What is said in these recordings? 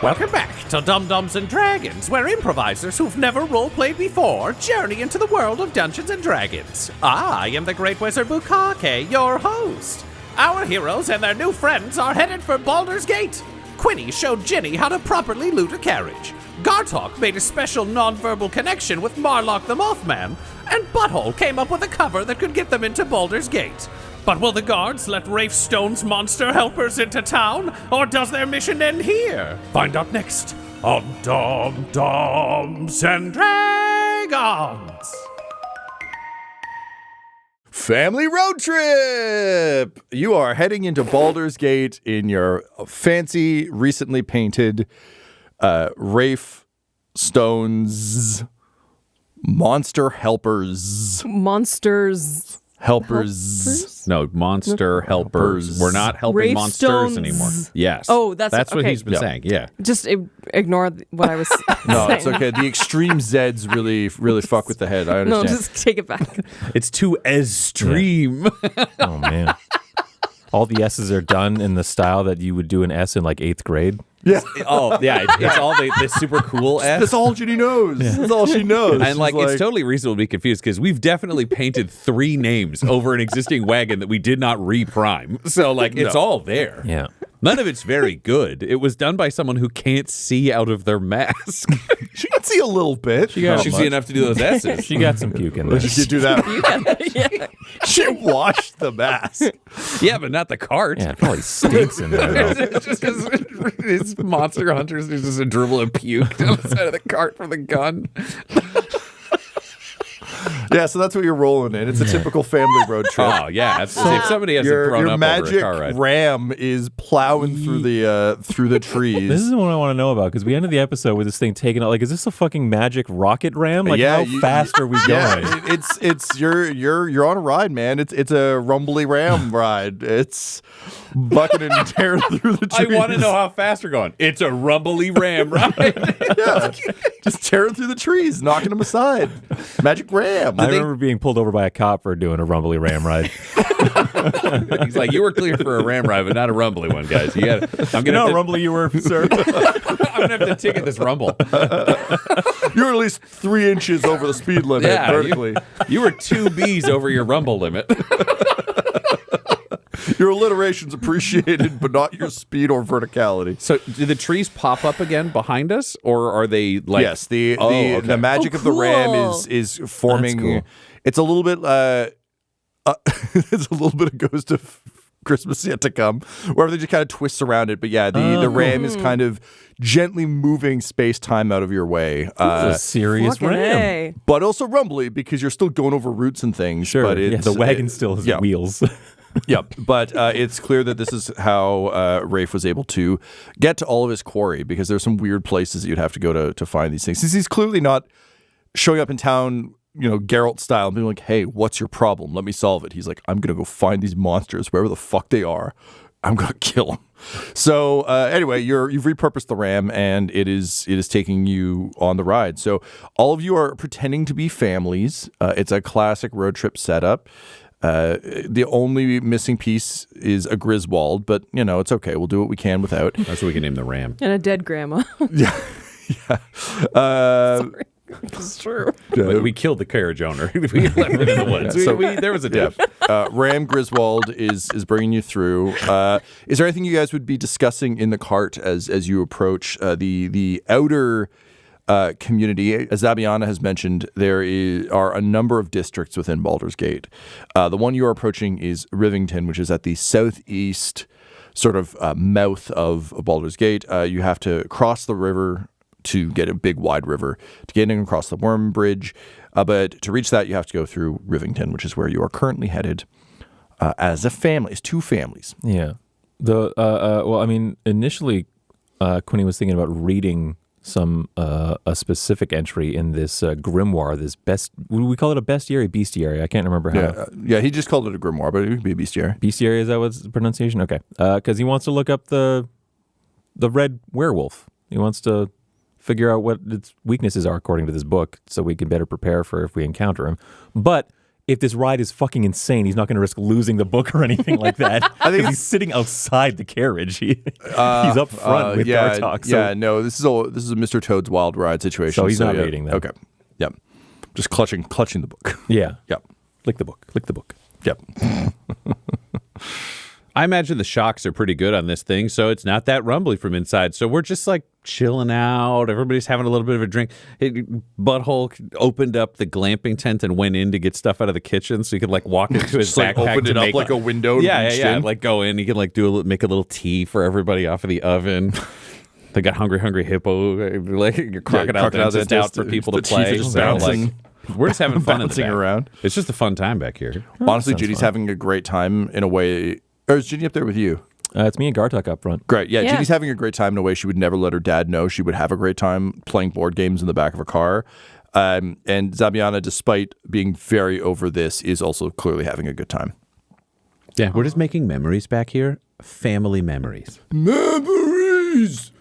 Welcome back to Dum-Dums and Dragons, where improvisers who've never role-played before journey into the world of Dungeons and Dragons. I am the Great Wizard Bukake, your host. Our heroes and their new friends are headed for Baldur's Gate. Quinny showed Ginny how to properly loot a carriage. Gartok made a special non-verbal connection with Marlock the Mothman, and Butthole came up with a cover that could get them into Baldur's Gate. But will the guards let Rafe Stone's monster helpers into town, or does their mission end here? Find out next on Dum-Dums and Dragons. Family road trip! You are heading into Baldur's Gate in your fancy, recently painted Rafe Stone's monster helpers. Monsters. Helpers. No, monster helpers. We're not helping Rafe monsters Stones. anymore. Yes. Oh, that's what okay. he's been saying. Yeah. Just ignore what I was No, saying. it's okay. The extreme Zeds really fuck with the head. I No, understand. just take it back. It's too extreme. Oh, man. All the S's are done in the style that you would do an S in like 8th grade. Yeah. Oh, yeah. It's all the super cool S. That's all Ginny knows. That's all she knows. And like, it's totally reasonable to be confused because we've definitely painted 3 names over an existing wagon that we did not reprime. So like, it's all there. Yeah. None of it's very good. It was done by someone who can't see out of their mask. She can see a little bit. She see enough to do those S's. She got some puke in there. She did do that. She washed the mask. Yeah, but not the cart. Yeah, it probably stinks in there, though. It's just because it's monster hunters. There's just a dribble of puke down the side of the cart from the gun. Yeah, so that's what you're rolling in. It's a typical family road trip. Oh yeah, if somebody hasn't thrown your up over a magic car ride. ram is plowing through the trees. This is what I want to know about because we ended the episode with this thing taking out. Like, is this a fucking magic rocket ram? Like, Yeah, how fast are we going? Yeah, it's you're on a ride, man. It's a rumbly ram ride. It's bucking and tearing through the I trees. want to know how fast we're going. It's a rumbly ram, right? Yeah, just tearing through the trees, knocking them aside. Magic ram. I remember being pulled over by a cop for doing a rumbly ram ride. He's like, you were clear for a ram ride, but not a rumbly one, guys. I'm gonna have to, rumbly you were, sir. I'm gonna have to ticket this rumble. You're at least 3 inches over the speed limit vertically. You were 2 Bs over your rumble limit. Your alliteration's appreciated, but not your speed or verticality. So, do the trees pop up again behind us, or are they like? Yes, the magic Oh, of the ram cool. is forming. That's cool. It's a little bit. It's a little bit of Ghost of Christmas Yet to Come, where everything just kind of twists around it. But yeah, the ram is kind of gently moving space time out of your way. It's a serious Fucking ram. A. But also rumbly because you're still going over roots and things. Sure, but the wagon still has wheels. Yep, but it's clear that this is how Rafe was able to get to all of his quarry because there's some weird places that you'd have to go to find these things. Since he's clearly not showing up in town, Geralt style, and being like, hey, what's your problem? Let me solve it. He's like, I'm going to go find these monsters, wherever the fuck they are. I'm going to kill them. So anyway, you've repurposed the ram, and it is taking you on the ride. So all of you are pretending to be families. It's a classic road trip setup. The only missing piece is a Griswold, but it's okay. We'll do what we can without. That's what we can name the ram. And a dead grandma. Yeah. Sorry. It's true. We killed the carriage owner. We left it in the woods. There was a death. Ram Griswold is bringing you through. Is there anything you guys would be discussing in the cart as you approach the outer community? As Zabiana has mentioned, there are a number of districts within Baldur's Gate. The one you are approaching is Rivington, which is at the southeast sort of mouth of Baldur's Gate. You have to cross the river to get a big wide river to get in across the Worm Bridge. But to reach that, you have to go through Rivington, which is where you are currently headed as a family, as 2 families. Yeah. Well, I mean, initially, Quinny was thinking about reading a specific entry in this grimoire, this would we call it a bestiary, bestiary? I can't remember how. Yeah, he just called it a grimoire, but it could be a bestiary. Bestiary, is that what's the pronunciation? Okay. Because he wants to look up the red werewolf. He wants to figure out what its weaknesses are according to this book so we can better prepare for if we encounter him. But if this ride is fucking insane, he's not going to risk losing the book or anything like that. I think he's sitting outside the carriage. He's up front with Gartok. So, no, this is a Mr. Toad's Wild Ride situation. So he's not reading that. Okay. Yep. Just clutching the book. Yeah. Yep. Lick the book. Yep. I imagine the shocks are pretty good on this thing, so it's not that rumbly from inside. So we're just like chilling out. Everybody's having a little bit of a drink. Butthole opened up the glamping tent and went in to get stuff out of the kitchen, so he could like walk into his Just backpack. like opened it up like a window. Yeah. Like go in. He can like make a little tea for everybody off of the oven. They got hungry hippo, like crocodile dentist out for people to play. So like, we're just having fun bouncing around. It's just a fun time back here. Honestly, Ginny's having a great time in a way. Or is Ginny up there with you? it's me and Gartok up front. Great. Yeah, Yeah. Ginny's having a great time in a way she would never let her dad know. She would have a great time playing board games in the back of a car. And Zabiana, despite being very over this, is also clearly having a good time. Yeah, we're just making memories back here. Family memories. Memories!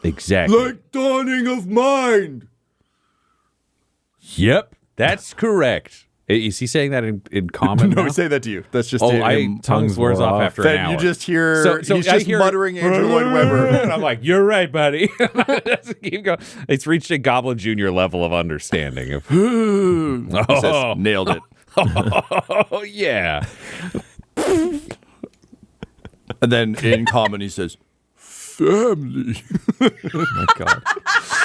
Exactly. Like dawning of mind! Yep, that's correct. Is he saying that in common? No, now? we say that to you. That's just Oh, him. tongues wears off after an Then hour. you just hear, So he's I just hear- muttering Andrew Lloyd Webber. And I'm like, you're right, buddy. Keep going. It's reached a Goblin Jr. level of understanding. Of, He says, nailed it. oh, yeah. And then in common he says, family. Oh my God.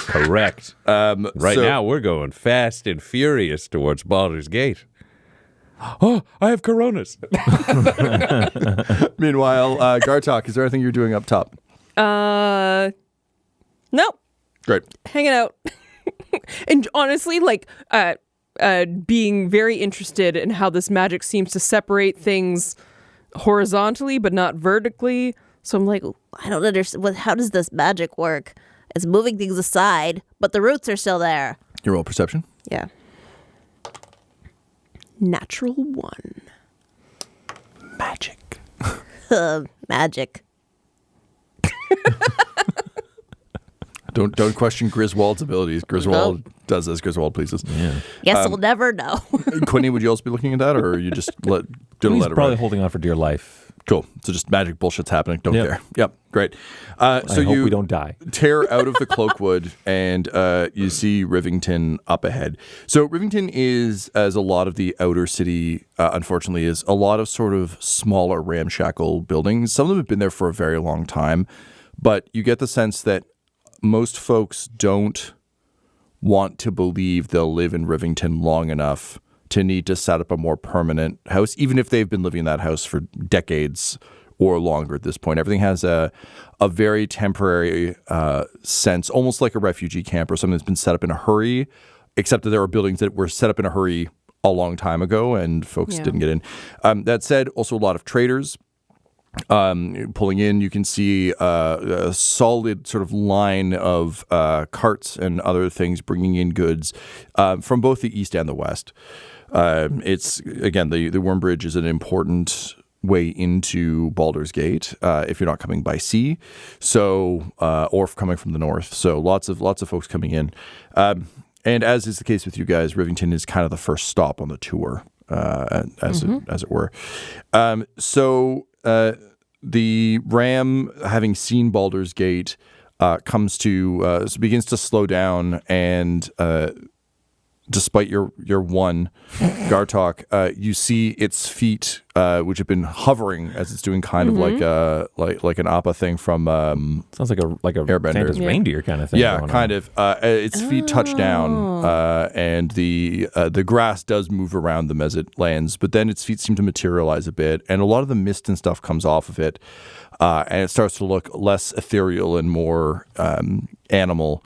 Correct. Right so- now, we're going fast and furious towards Baldur's Gate. Oh, I have coronas. Meanwhile, Gartok, is there anything you're doing up top? Nope. Great. Hanging out. And honestly, like, being very interested in how this magic seems to separate things horizontally, but not vertically. So I'm like, I don't understand. How does this magic work? It's moving things aside, but the roots are still there. Your roll perception. yeah. Natural 1. Magic. Magic. Don't question Griswold's abilities. Griswold does as Griswold pleases. Yeah. Guess we'll never know. Quinny, would you also be looking at that, or are you just gonna He's let it probably ride? holding on for dear life. Cool. So just magic bullshit's happening. Don't Yep. care. Yep. Great. So I hope you we don't die. tear out of the cloakwood and you see Rivington up ahead. So Rivington is, as a lot of the outer city, unfortunately, is a lot of sort of smaller ramshackle buildings. Some of them have been there for a very long time, but you get the sense that most folks don't want to believe they'll live in Rivington long enough to need to set up a more permanent house, even if they've been living in that house for decades or longer at this point. Everything has a very temporary sense, almost like a refugee camp or something that's been set up in a hurry, except that there are buildings that were set up in a hurry a long time ago and folks Yeah. didn't get in. That said, also a lot of traders pulling in. You can see a solid sort of line of carts and other things bringing in goods from both the east and the west. It's, again, the Worm Bridge is an important way into Baldur's Gate if you're not coming by sea, so or coming from the north. So lots of folks coming in, and as is the case with you guys, Rivington is kind of the first stop on the tour, as it were. So the ram, having seen Baldur's Gate, begins to slow down and. Despite your one, Gartok, you see its feet, which have been hovering as it's doing kind of like an Appa thing from Sounds like a Airbender. Santa's Yeah. reindeer kind of thing. yeah, going kind on. of. Its feet touch down, and the grass does move around them as it lands, but then its feet seem to materialize a bit, and a lot of the mist and stuff comes off of it, and it starts to look less ethereal and more animal.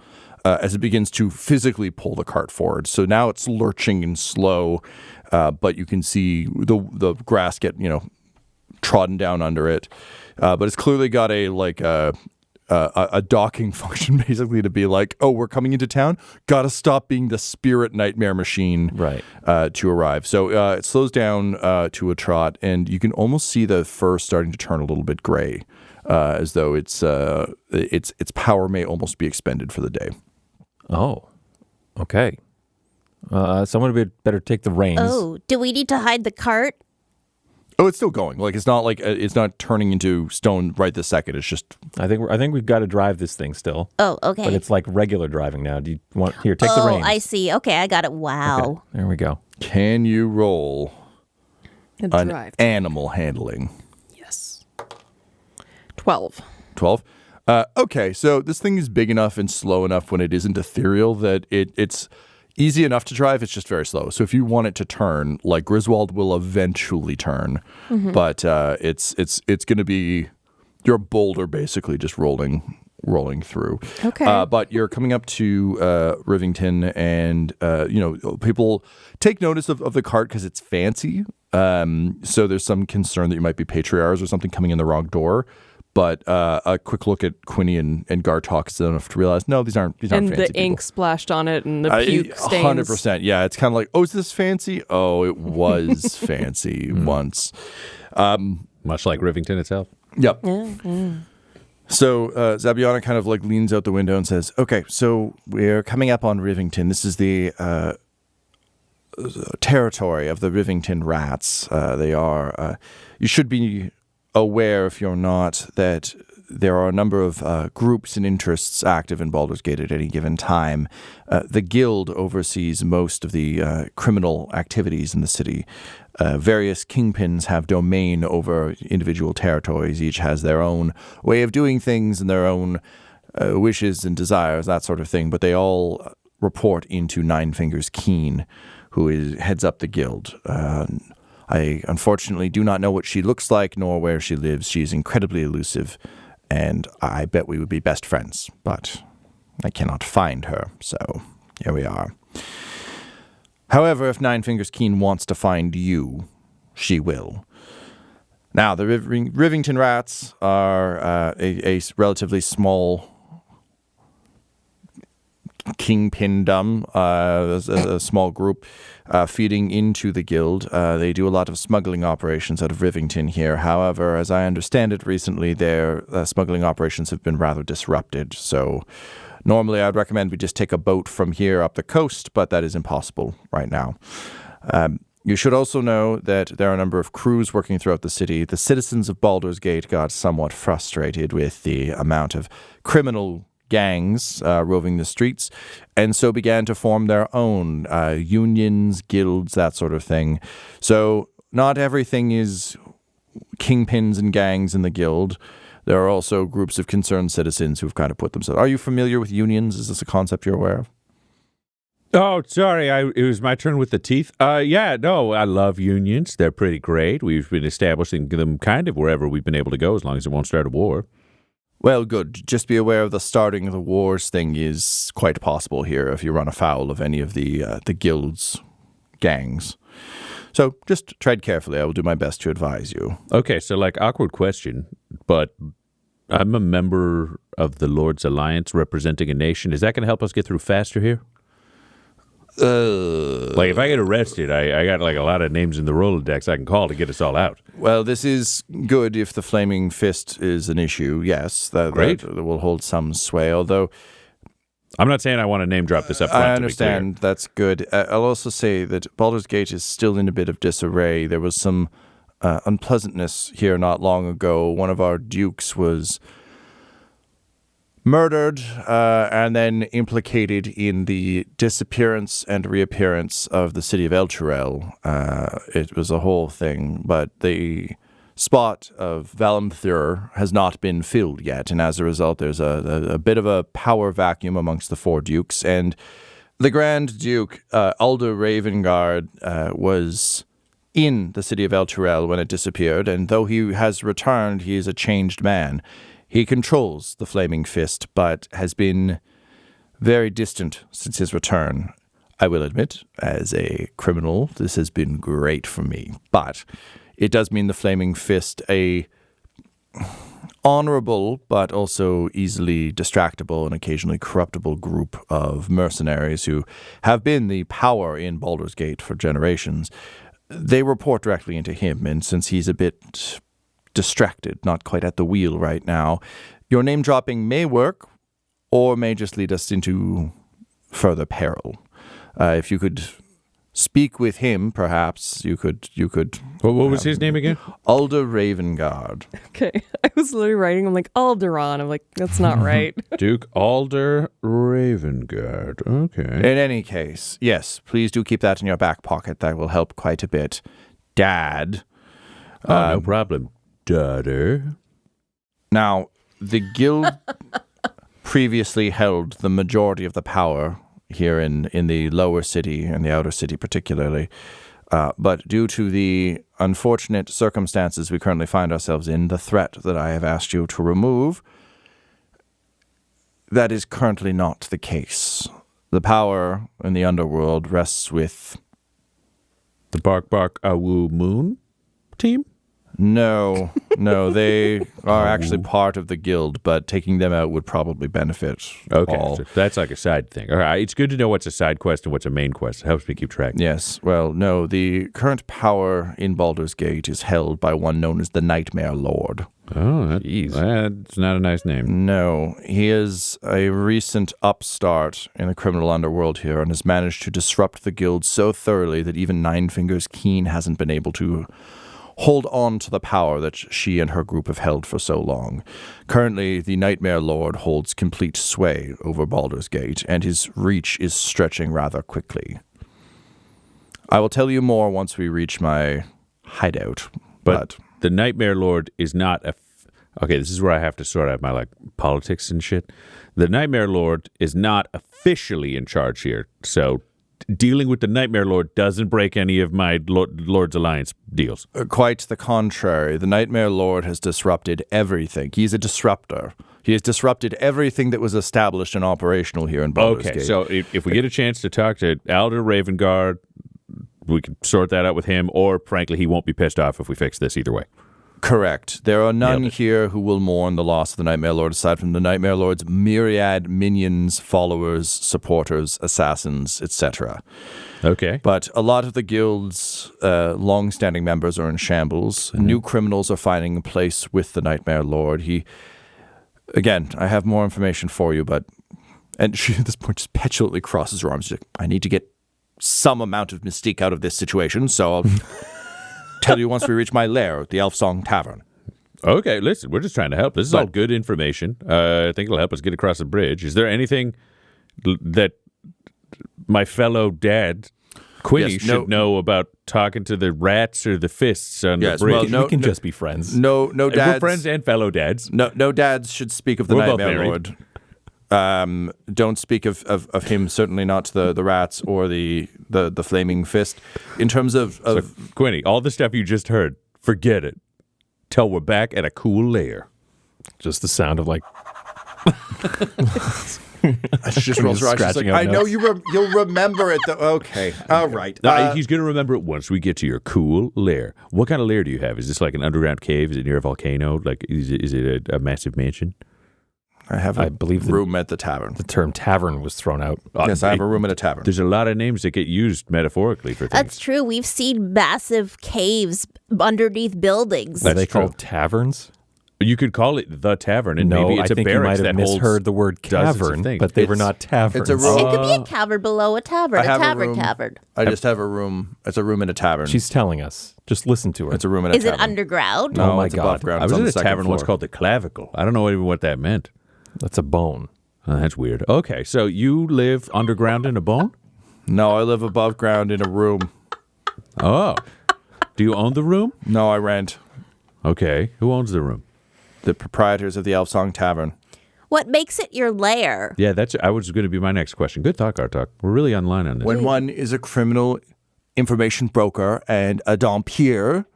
As it begins to physically pull the cart forward. So now it's lurching and slow, but you can see the grass get, trodden down under it. But it's clearly got a docking function, basically, to be like, oh, we're coming into town, gotta stop being the spirit nightmare machine Right. to arrive. So it slows down to a trot, and you can almost see the fur starting to turn a little bit gray, as though its power may almost be expended for the day. Oh, okay. Someone would better take the reins. Oh, do we need to hide the cart? Oh, it's still going. Like it's not turning into stone right this second. It's just. I think we've got to drive this thing still. Oh, okay. But it's like regular driving now. Do you want take the reins? Oh, I see. Okay, I got it. Wow. Okay, there we go. Can you roll And an drive. animal handling? Yes. 12. 12. Okay, so this thing is big enough and slow enough when it isn't ethereal that it's easy enough to drive. It's just very slow. So if you want it to turn, like Griswold will eventually turn, but it's going to be your boulder basically just rolling through. Okay. But you're coming up to Rivington, and people take notice of the cart because it's fancy. So there's some concern that you might be patriarchs or something coming in the wrong door. But a quick look at Quinny and Gartok is enough to realize, no, these aren't and fancy the ink splashed on it and the puke stains. 100%. Yeah, it's kind of like, oh, is this fancy? Oh, it was fancy once. Much like Rivington itself. Yep. So Zabiana kind of like leans out the window and says, okay, so we're coming up on Rivington. This is the territory of the Rivington rats. They are, you should be aware, if you're not, that there are a number of groups and interests active in Baldur's Gate at any given time. The guild oversees most of the criminal activities in the city. Various kingpins have domain over individual territories. Each has their own way of doing things and their own wishes and desires, that sort of thing. But they all report into Nine Fingers Keen, who heads up the guild. I unfortunately do not know what she looks like nor where she lives. She is incredibly elusive, and I bet we would be best friends, but I cannot find her, so here we are. However, if Nine Fingers Keen wants to find you, she will. Now, the Rivington Rats are a relatively small kingpindom, a small group feeding into the guild. They do a lot of smuggling operations out of Rivington here. However, as I understand it recently, their smuggling operations have been rather disrupted. So normally I'd recommend we just take a boat from here up the coast, but that is impossible right now. You should also know that there are a number of crews working throughout the city. The citizens of Baldur's Gate got somewhat frustrated with the amount of criminal gangs roving the streets, and so began to form their own unions, guilds, that sort of thing. So not everything is kingpins and gangs in the guild. There are also groups of concerned citizens who've kind of put themselves. Are you familiar with unions? Is this a concept you're aware of? Oh, sorry. It was my turn with the teeth. Yeah, no, I love unions. They're pretty great. We've been establishing them kind of wherever we've been able to go, as long as it won't start a war. Well, good. Just be aware of the starting of the wars thing is quite possible here if you run afoul of any of the guild's gangs. So just tread carefully. I will do my best to advise you. Okay, so like awkward question, but I'm a member of the Lord's Alliance representing a nation. Is that going to help us get through faster here? Like if I get arrested, I got like a lot of names in the Rolodex I can call to get us all out. Well, this is good if the Flaming Fist is an issue. Yes, that will hold some sway, although I'm not saying I want to name drop this up front. I understand. That's good. I'll also say that Baldur's Gate is still in a bit of disarray. There was some unpleasantness here not long ago. One of our dukes was murdered and then implicated in the disappearance and reappearance of the city of Elturel. It was a whole thing, but the spot of Valimthur has not been filled yet, and as a result there's a bit of a power vacuum amongst the four dukes, and the Grand Duke, Alder Ravengard, was in the city of Elturel when it disappeared, and though he has returned, he is a changed man. He controls the Flaming Fist, but has been very distant since his return. I will admit, as a criminal, this has been great for me, but it does mean the Flaming Fist, a honorable but also easily distractible and occasionally corruptible group of mercenaries who have been the power in Baldur's Gate for generations. They report directly into him, and since he's a bit distracted, not quite at the wheel right now, your name dropping may work or may just lead us into further peril. If you could speak with him, perhaps you could. What was his name again? Alder Ravengard. Okay. I was literally writing, I'm like, Alderon. I'm like, that's not right. Duke Alder Ravengard. Okay. In any case, yes, please do keep that in your back pocket. That will help quite a bit. Dad. No problem, daughter. Now, the guild previously held the majority of the power here in the lower city and the outer city particularly. But due to the unfortunate circumstances we currently find ourselves in, the threat that I have asked you to remove, that is currently not the case. The power in the underworld rests with... The Bark Bark Awoo Moon team? No, they are actually part of the guild, but taking them out would probably benefit Okay, all. so that's like a side thing. All right, it's good to know what's a side quest and what's a main quest. It helps me keep track. Yes, well, no, the current power in Baldur's Gate is held by one known as the Nightmare Lord. Oh, that's not a nice name. No, he is a recent upstart in the criminal underworld here and has managed to disrupt the guild so thoroughly that even Nine Fingers Keen hasn't been able to hold on to the power that she and her group have held for so long. Currently, the Nightmare Lord holds complete sway over Baldur's Gate, and his reach is stretching rather quickly. I will tell you more once we reach my hideout, but the Nightmare Lord is not okay, this is where I have to sort out my politics and shit. The Nightmare Lord is not officially in charge here, so dealing with the Nightmare Lord doesn't break any of my Lord's Alliance deals. Quite the contrary. The Nightmare Lord has disrupted everything. He's a disruptor. He has disrupted everything that was established and operational here in Baldur's Gate. Okay, so if we get a chance to talk to Alder Ravengard, we can sort that out with him, or frankly, he won't be pissed off if we fix this either way. Correct. There are none Nailed it. here who will mourn the loss of the Nightmare Lord, aside from the Nightmare Lord's myriad minions, followers, supporters, assassins, etc. Okay. But a lot of the guild's long-standing members are in shambles. New criminals are finding a place with the Nightmare Lord. Again, I have more information for you, and she at this point just petulantly crosses her arms. She's like, I need to get some amount of mystique out of this situation, so I'll tell you once we reach my lair, the Elf Song Tavern. Okay, listen, we're just trying to help. This is all good information. I think it'll help us get across the bridge. Is there anything that my fellow dad, Quinny, should know about talking to the rats or the fists on the bridge? We can just be friends. No dads. We're friends and fellow dads. No dads should speak of the We're both Nightmare married. Lord. Don't speak of him, certainly not the rats or the flaming fist. In terms of Quinny, all the stuff you just heard, forget it. Till we're back at a cool lair. Just the sound of she just rolls her eyes. She's like, I know you'll remember it. Okay, all right. He's going to remember it once we get to your cool lair. What kind of lair do you have? Is this like an underground cave? Is it near a volcano? Is it a massive mansion? I believe room at the tavern. The term tavern was thrown out. Yes, I have a room at a tavern. There's a lot of names that get used metaphorically for things. That's true. We've seen massive caves underneath buildings. Are they called taverns? You could call it the tavern, and maybe it's I think a you barracks might have that holds misheard the word dozens of cavern, things. but they were not taverns. It's a room. It could be a cavern below a tavern. I have a tavern room. tavern. I just have a room. It's a room in a tavern. She's telling us. Just listen to her. It's a room in a Is tavern. it underground? No, Oh my it's God. above ground. I It's was on in the a second tavern once floor. called the Clavicle. I don't know even what that meant. That's a bone. Oh, that's weird. Okay, so you live underground in a bone? No, I live above ground in a room. Oh. Do you own the room? No, I rent. Okay. Who owns the room? The proprietors of the Elf Song Tavern. What makes it your lair? Yeah, I was going to be my next question. Good talk, Gartok. We're really online on this. When one is a criminal information broker and a dampier,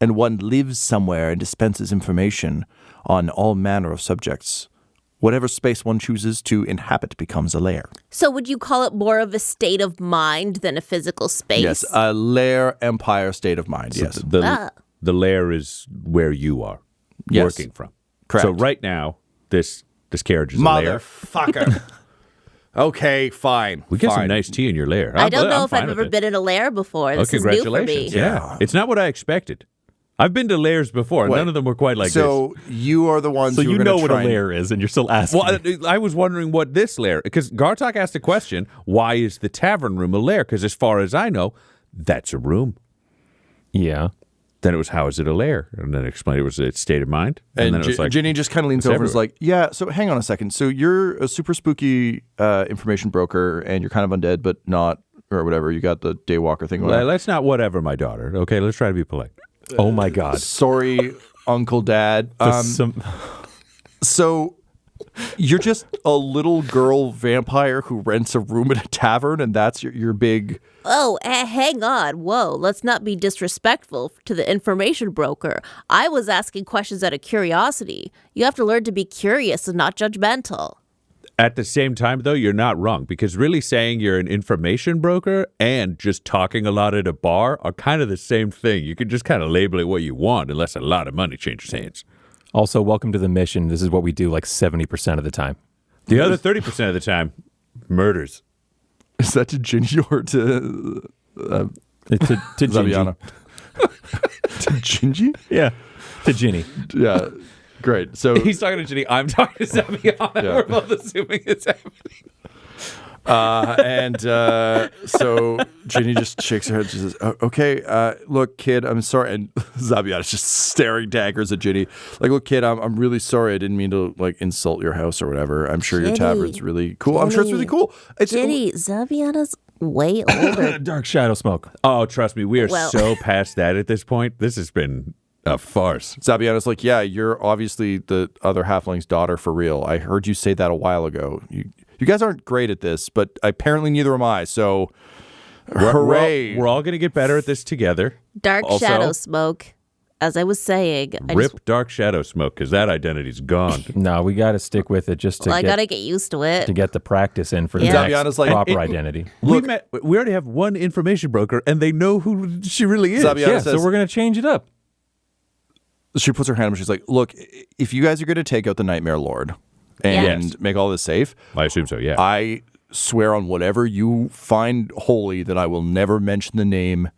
and one lives somewhere and dispenses information on all manner of subjects, whatever space one chooses to inhabit becomes a lair. So would you call it more of a state of mind than a physical space? Yes, a lair empire state of mind, yes. The lair is where you are working from. Correct. So right now, this carriage is a lair. Motherfucker. Okay, fine. We get some fine. nice tea in your lair. I don't know if I've ever been in a lair before. This is new for me. Congratulations. Yeah. It's not what I expected. I've been to lairs before, and Wait. none of them were quite like this. So you are the ones So who you are gonna know what a try and- lair is, and you're still asking. Well, I was wondering what this lair, because Gartok asked a question, why is the tavern room a lair? Because as far as I know, that's a room. Yeah. Then it was, how is it a lair? And then it explained it was its state of mind. And then it was like, Ginny just kind of leans it's over and is everywhere. like, yeah, so hang on a second. So you're a super spooky information broker, and you're kind of undead, but not, or whatever. You got the daywalker thing going on. let's not whatever, my daughter. Okay, let's try to be polite. Oh my God. Sorry, Uncle Dad. So you're just a little girl vampire who rents a room at a tavern, and that's your big... Oh, hang on. Whoa, let's not be disrespectful to the information broker. I was asking questions out of curiosity. You have to learn to be curious and not judgmental. At the same time, though, you're not wrong, because really saying you're an information broker and just talking a lot at a bar are kind of the same thing. You can just kind of label it what you want unless a lot of money changes hands. Also, welcome to the mission. This is what we do like 70% of the time. The other 30% of the time, murders. Is that to Ginny or to To Gingy. Zabiana? To Gingy? Yeah. To Ginny. Yeah. Great. So He's talking to Ginny. I'm talking to Zabiana. Yeah. We're both assuming it's happening. so Ginny just shakes her head. She says, okay, look, kid, I'm sorry. And Zabiana's just staring daggers at Ginny. Like, look, kid, I'm really sorry. I didn't mean to, like, insult your house or whatever. I'm sure your Ginny. tavern's really cool. I'm sure it's really cool. It's Ginny, Zabiana's way older. Dark shadow smoke. Oh, trust me, we are Well- so past that at this point. This has been a farce. Zabiana's like, yeah, you're obviously the other halfling's daughter for real. I heard you say that a while ago. You guys aren't great at this, but apparently neither am I. So, hooray! We're all going to get better at this together. Dark Also, shadow smoke. As I was saying, Rip Dark Shadow Smoke, because that identity's gone. No, we got to stick with it just to I get gotta get used to it. the practice in for the Yeah. next Zabiana's like- proper identity. we already have one information broker, and they know who she really is. Zabiana Yeah, says, so we're going to change it up. she puts her hand up. She's like, look, if you guys are going to take out the Nightmare Lord and Yes. make all this safe, I assume so, yeah. I swear on whatever you find holy that I will never mention the name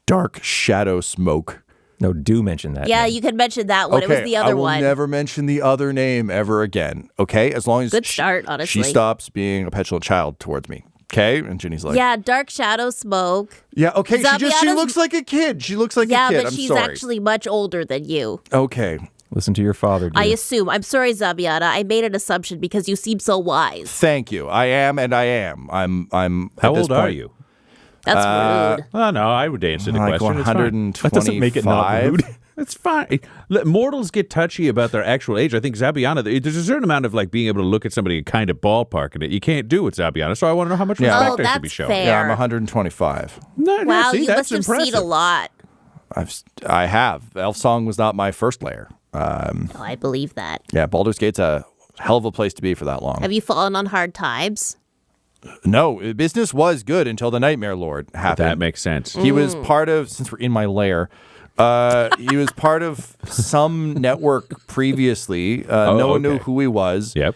Dark Shadow Smoke. No, do mention that. Yeah, name. you could mention that one. Okay, It was the I other will one. never mention the other name ever again. Okay, as long as Good start, honestly. she stops being a petulant child towards me. Okay, and Ginny's like, Yeah, dark shadow smoke. yeah, okay. She Zabiana's- looks like a kid. She looks like Yeah, a kid. but I'm she's sorry. actually much older than you. Okay, Listen to your father. I dude. assume. I'm sorry, Zabiana. I made an assumption because you seem so wise. thank you. I am, and I am. I'm. How at this old are point, you? That's rude. Oh, no, I would answer the Like question. It's fine. 125. That doesn't make it not rude. It's fine. Look, mortals get touchy about their actual age. I think Zabiana, there's a certain amount of like being able to look at somebody and kind of ballparking it. You can't do with Zabiana, so I want to know how much Yeah. respect Oh, there should be that's shown. fair. Yeah, I'm 125. No, Wow, see, you that's must have impressive. seen a lot. I have. Elf Song was not my first lair. Oh, I believe that. Yeah, Baldur's Gate's a hell of a place to be for that long. Have you fallen on hard times? No, business was good until the Nightmare Lord happened. That makes sense. He was part of, since we're in my lair, he was part of some network previously. No one knew okay. who he was. Yep.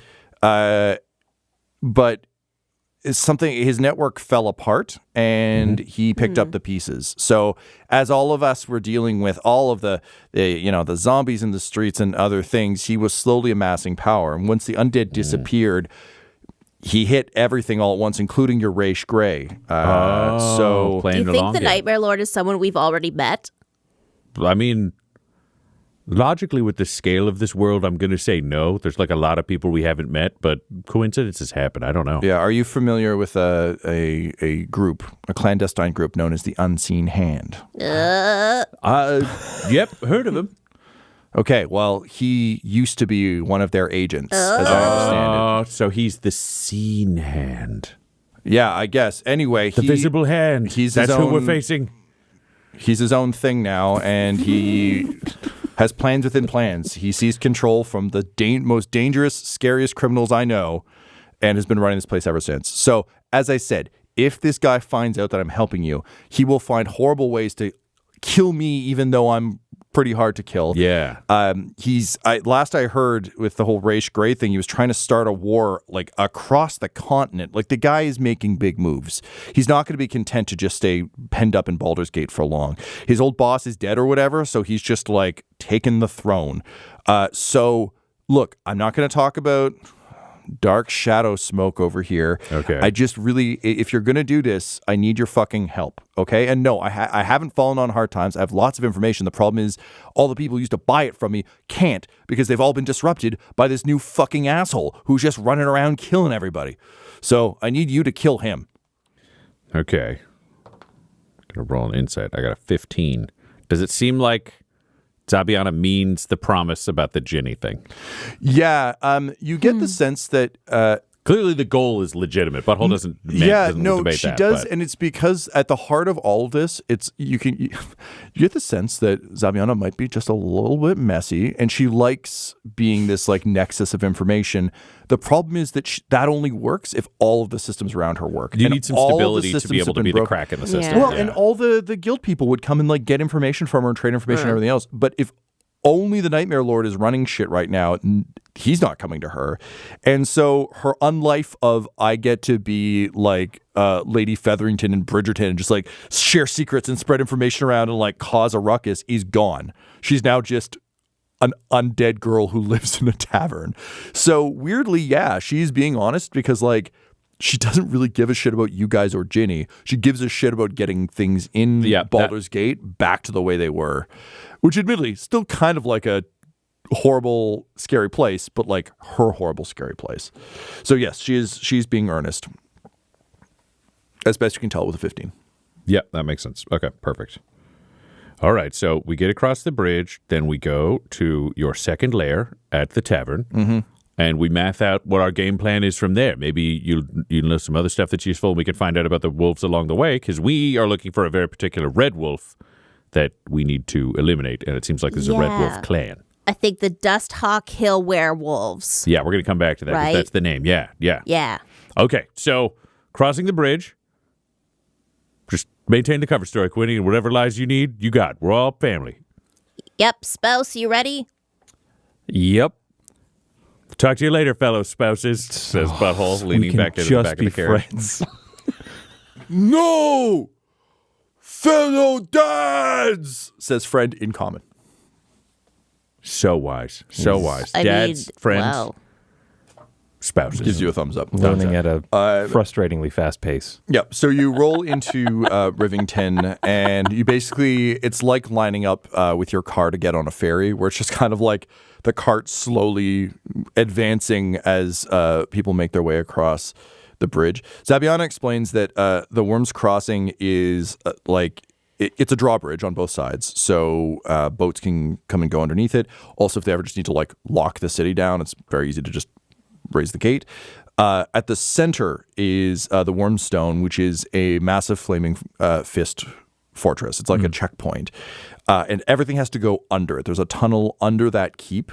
But his network fell apart and he picked up the pieces. So as all of us were dealing with all of the zombies in the streets and other things, he was slowly amassing power. And once the undead disappeared, he hit everything all at once, including your Rafe Gray. So playing Do you the think long the game. Nightmare Lord is someone we've already met? I mean, logically, with the scale of this world, I'm going to say no. There's like a lot of people we haven't met, but coincidences happen. I don't know. yeah, are you familiar with a group, a clandestine group known as the Unseen Hand? Yep, heard of him. Okay, well, he used to be one of their agents, as I understand it. Oh, so he's the seen hand. Yeah, I guess. Anyway, The visible hand. he's That's his who we're own- facing. He's his own thing now, and he has plans within plans. He seized control from the most dangerous, scariest criminals I know, and has been running this place ever since. So, as I said, if this guy finds out that I'm helping you, he will find horrible ways to kill me, even though I'm pretty hard to kill. Yeah. Last I heard with the whole Race Gray thing, he was trying to start a war like across the continent. Like the guy is making big moves. He's not going to be content to just stay penned up in Baldur's Gate for long. His old boss is dead or whatever, so he's just like taken the throne. So look, I'm not going to talk about dark shadow smoke over here. Okay. I just really, if you're going to do this, I need your fucking help. Okay. And no, I haven't fallen on hard times. I have lots of information. The problem is all the people who used to buy it from me can't because they've all been disrupted by this new fucking asshole who's just running around killing everybody. So I need you to kill him. Okay. Gonna roll an insight. I got a 15. Does it seem like Zabiana means the promise about the Ginny thing? Yeah, you get the sense that Clearly the goal is legitimate. Butthole doesn't debate she that. does, but- and it's because at the heart of all of this, you get the sense that Zabiana might be just a little bit messy, and she likes being this like nexus of information. The problem is that that only works if all of the systems around her work. You And need some all the stability to systems be have able to been be the broken. crack in the system. Yeah. Well, and all the guild people would come and like get information from her and trade information and everything else. But if only the Nightmare Lord is running shit right now, he's not coming to her. And so her unlife of I get to be like Lady Featherington and Bridgerton and just like share secrets and spread information around and like cause a ruckus is gone. She's now just an undead girl who lives in a tavern. So weirdly, yeah, she's being honest because like she doesn't really give a shit about you guys or Ginny. She gives a shit about getting things in Baldur's Gate back to the way they were, which admittedly still kind of like a horrible, scary place, but like her horrible, scary place. So yes, she's being earnest as best you can tell with a 15. Yeah, that makes sense. Okay, perfect. All right, so we get across the bridge, then we go to your second lair at the tavern, and we math out what our game plan is from there. Maybe you know some other stuff that's useful. We can find out about the wolves along the way, because we are looking for a very particular red wolf that we need to eliminate, and it seems like there's a red wolf clan. I think the Dust Hawk Hill werewolves. Yeah, we're going to come back to that, because Right. that's the name. Yeah. Yeah. Okay, so crossing the bridge, just maintain the cover story, Quinny, and whatever lies you need, you got. We're all family. Yep, spouse, you ready? Yep. Talk to you later, fellow spouses, says Butthole, We leaning can back to the just back of be the carriage. friends. No! Fellow dads! Says friend in common. So wise. So wise. I Dads, mean, friends, wow. spouses. Gives you a thumbs up. Learning at a frustratingly fast pace. Yep. So you roll into Rivington, and you basically, it's like lining up with your car to get on a ferry, where it's just kind of like the cart slowly advancing as people make their way across the bridge. Zabiana explains that the Worms Crossing is it's a drawbridge on both sides, so boats can come and go underneath it. Also, if they ever just need to like lock the city down, it's very easy to just raise the gate. At the center is the Wormstone, which is a massive flaming fist fortress. It's like a checkpoint, and everything has to go under it. There's a tunnel under that keep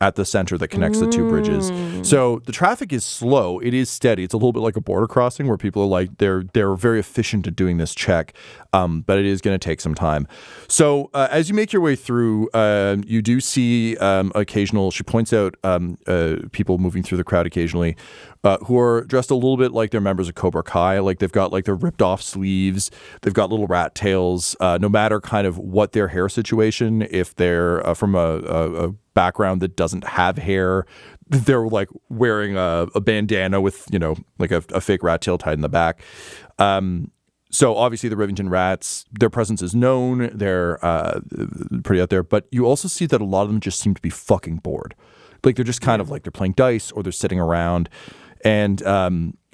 at the center that connects the two bridges. So the traffic is slow. It is steady. It's a little bit like a border crossing where people are like, they're very efficient at doing this check, but it is going to take some time. So as you make your way through, you do see occasional, she points out people moving through the crowd occasionally who are dressed a little bit like they're members of Cobra Kai. Like they've got like their ripped off sleeves. They've got little rat tails. No matter kind of what their hair situation, if they're from a background that doesn't have hair, they're like wearing a bandana with, you know, like a fake rat tail tied in the back. So obviously the Rivington Rats, their presence is known. They're pretty out there. But you also see that a lot of them just seem to be fucking bored. Like they're just kind of like they're playing dice or they're sitting around. And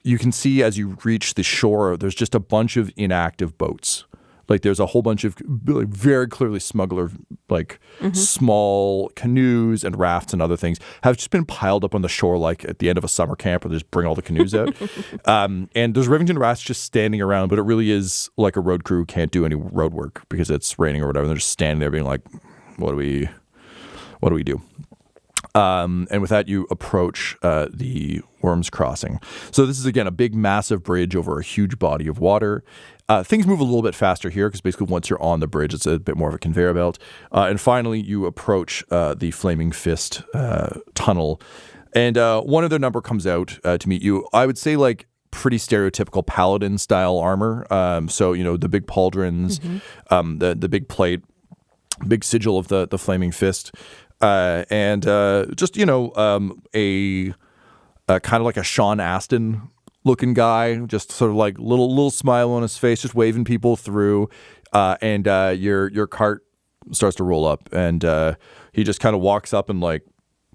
you can see as you reach the shore, there's just a bunch of inactive boats. Like there's a whole bunch of like, very clearly smuggler, like small canoes and rafts and other things have just been piled up on the shore, like at the end of a summer camp where they just bring all the canoes out. And there's Rivington Rats just standing around, but it really is like a road crew can't do any road work because it's raining or whatever. They're just standing there being like, what do we do? And with that, you approach the Worms Crossing. So this is, again, a big, massive bridge over a huge body of water. Things move a little bit faster here because basically once you're on the bridge, it's a bit more of a conveyor belt. And finally, you approach the Flaming Fist tunnel, and one of their number comes out to meet you. I would say like pretty stereotypical paladin style armor. So the big pauldrons, the big plate, big sigil of the Flaming Fist, and just a kind of like a Sean Astin looking guy, just sort of like little smile on his face, just waving people through, and your cart starts to roll up, and he just kind of walks up and like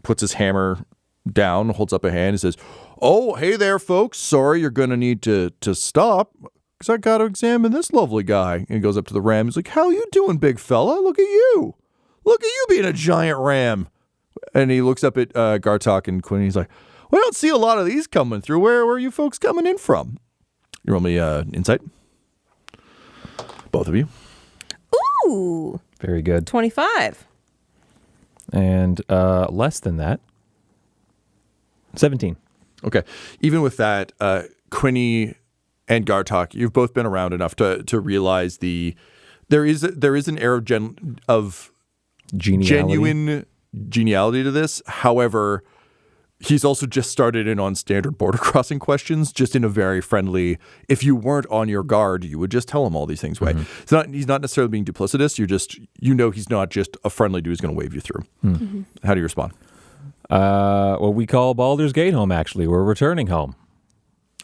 puts his hammer down, holds up a hand, and says, "Oh, hey there, folks. Sorry, you're gonna need to stop because I got to examine this lovely guy." And he goes up to the ram. He's like, "How you doing, big fella? Look at you! Look at you being a giant ram." And he looks up at Gartok and Quinny. He's like, "We don't see a lot of these coming through. Where are you folks coming in from?" You roll me insight. Both of you. Ooh, Very good. 25. And less than that, 17. Okay. Even with that, Quinny and Gartok, you've both been around enough to realize there is an air of Geniality. genuine geniality to this. However, he's also just started in on standard border crossing questions, just in a very friendly, if you weren't on your guard, you would just tell him all these things way. He's not necessarily being duplicitous. He's not just a friendly dude who's going to wave you through. How do you respond? Well, we call Baldur's Gate home, actually. We're returning home.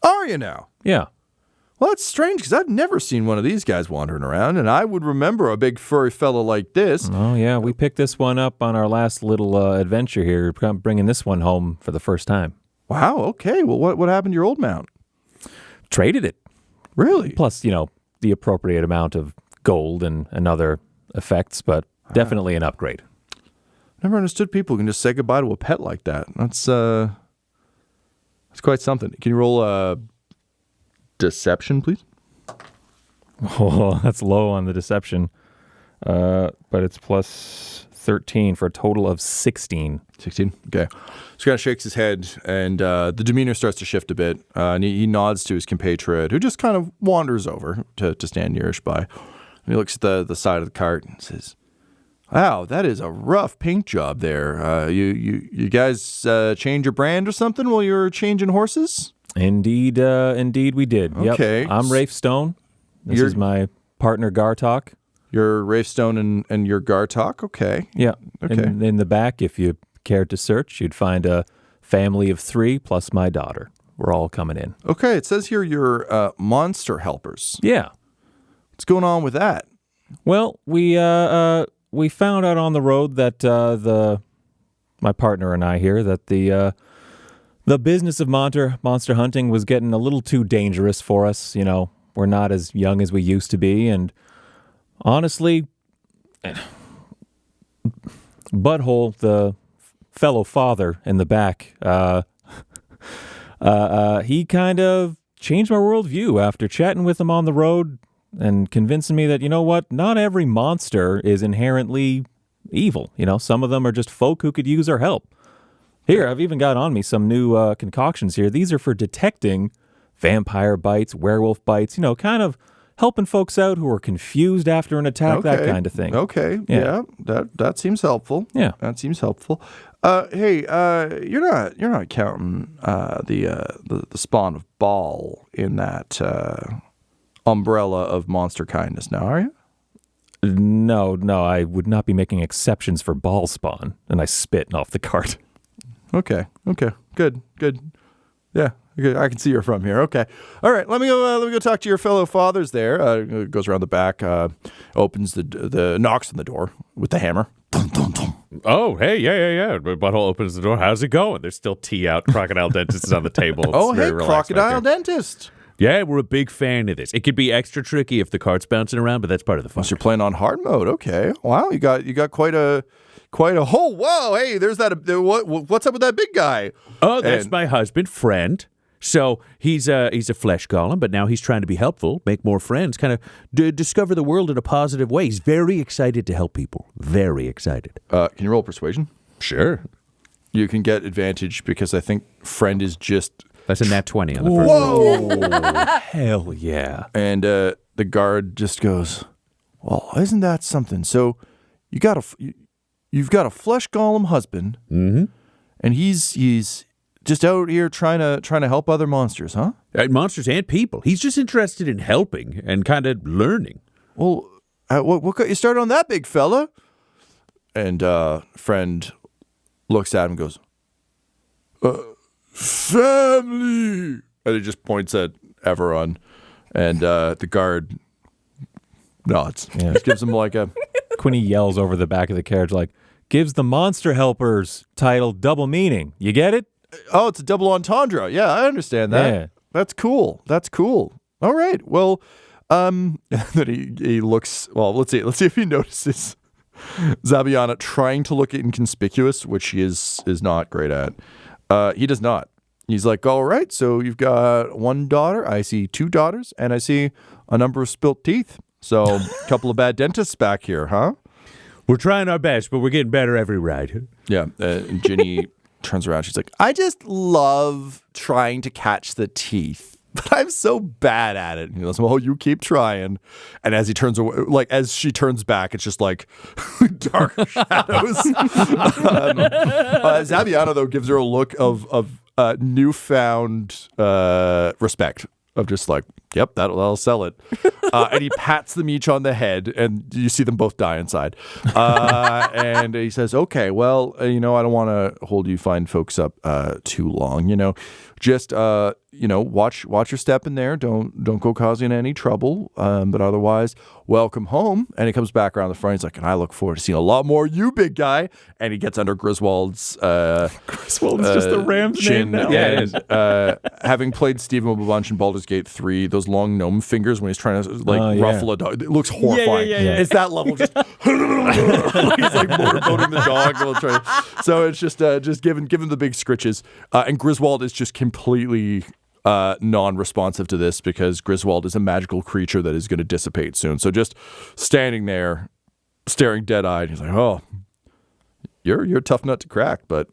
Are you now? Yeah. Well, that's strange because I've never seen one of these guys wandering around, and I would remember a big furry fella like this. Oh, yeah. We picked this one up on our last little adventure here, bringing this one home for the first time. Wow, okay. Well, what happened to your old mount? Traded it. Really? Plus, the appropriate amount of gold and other effects, but definitely an upgrade. Never understood people who can just say goodbye to a pet like that. That's quite something. Can you roll deception, please? Oh, that's low on the deception. But it's plus 13 for a total of 16. 16. Okay. So he kind of shakes his head, and the demeanor starts to shift a bit. And he nods to his compatriot, who just kind of wanders over to stand nearish by. And he looks at the side of the cart and says, "Wow, that is a rough paint job there. You guys change your brand or something while you were changing horses?" Indeed we did. Okay. Yep. I'm Rafe Stone. This is my partner Gartok. You're Rafe Stone and you're Gartok? Okay. Yeah. Okay. And in the back, if you cared to search, you'd find a family of 3 plus my daughter. We're all coming in. Okay, it says here you're monster helpers. Yeah. What's going on with that? Well, we found out on the road that my partner and I here that the business of monster hunting was getting a little too dangerous for us. We're not as young as we used to be, and honestly, Butthole, the fellow father in the back, he kind of changed my worldview after chatting with him on the road and convincing me that, not every monster is inherently evil. Some of them are just folk who could use our help. Here, I've even got on me some new concoctions here. These are for detecting vampire bites, werewolf bites, kind of helping folks out who are confused after an attack, that kind of thing. Okay, yeah, that seems helpful. Yeah. That seems helpful. Hey, you're not counting the spawn of Ball in that umbrella of monster kindness now, are you? No, I would not be making exceptions for ball spawn. And I spit off the cart. Okay, good. Yeah, okay, I can see you're from here. Okay, all right. Let me go talk to your fellow fathers there. Goes around the back, opens the knocks on the door with the hammer. Dum, dum, dum. Oh, hey, yeah. Butthole opens the door. How's it going? There's still tea out. Crocodile Dentist is on the table. It's Oh, hey, very relaxed back crocodile there. dentist. Yeah, we're a big fan of this. It could be extra tricky if the cart's bouncing around, but that's part of the fun. Unless you're playing on hard mode. Okay. Wow, you got quite a. Oh, whoa! Hey, there's that. What's up with that big guy? Oh, that's And- my husband, Friend. So he's a flesh golem, but now he's trying to be helpful, make more friends, kind of discover the world in a positive way. He's very excited to help people. Very excited. Can you roll persuasion? Sure. You can get advantage because I think Friend is just. That's a nat 20 on the first. Whoa! Hell yeah. And the guard just goes, "Well, isn't that something? So you've got a flesh golem husband, and he's just out here trying to help other monsters, huh? Monsters and people. He's just interested in helping and kind of learning. Well, what got you started on that, big fella?" And friend looks at him and goes, "Family," and he just points at Everon, and the guard nods. Yeah. Just gives him like a. Quinny yells over the back of the carriage like, gives the Monster Helpers title double meaning. You get it? Oh, it's a double entendre. Yeah, I understand that. Yeah. That's cool. All right. Well, then he looks. Well, let's see if he notices Zabiana trying to look inconspicuous, which he is not great at. He does not. He's like, all right, so you've got one daughter. I see two daughters, and I see a number of spilt teeth. So a couple of bad dentists back here, huh? We're trying our best, but we're getting better every ride. Yeah. And Ginny turns around. She's like, I just love trying to catch the teeth, but I'm so bad at it. And he goes, well, you keep trying. And as he turns away, like as she turns back, it's just like dark shadows. Zabiana, though, gives her a look of newfound respect, of just like, yep, that'll sell it. And he pats them each on the head, and you see them both die inside. And he says, okay, well, I don't want to hold you fine folks up too long. Just watch your step in there. Don't go causing any trouble. But otherwise, welcome home. And he comes back around the front. He's like, and I look forward to seeing a lot more of you, big guy. And he gets under Griswold's Griswold is just the Ram's chin. name now. Yeah, it is. Having played Stephen a bunch in Baldur's Gate 3, those long gnome fingers when he's trying to ruffle a dog, it looks horrifying. Yeah. It's that level, just he's like motorboating the dog. So it's just giving the big scritches. And Griswold is just completely non-responsive to this because Griswold is a magical creature that is going to dissipate soon. So just standing there, staring dead-eyed, he's like, "Oh, you're a tough nut to crack, but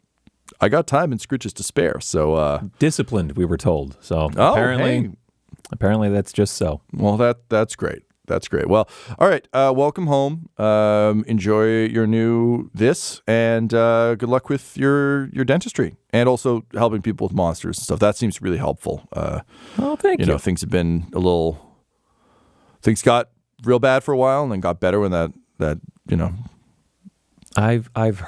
I got time and scritches to spare." So Disciplined, we were told. So apparently that's just so. Well, that's great. That's great. Well, all right. Welcome home. Enjoy your new and good luck with your dentistry and also helping people with monsters and stuff. That seems really helpful. Thank you. Things have been things got real bad for a while and then got better when that. I've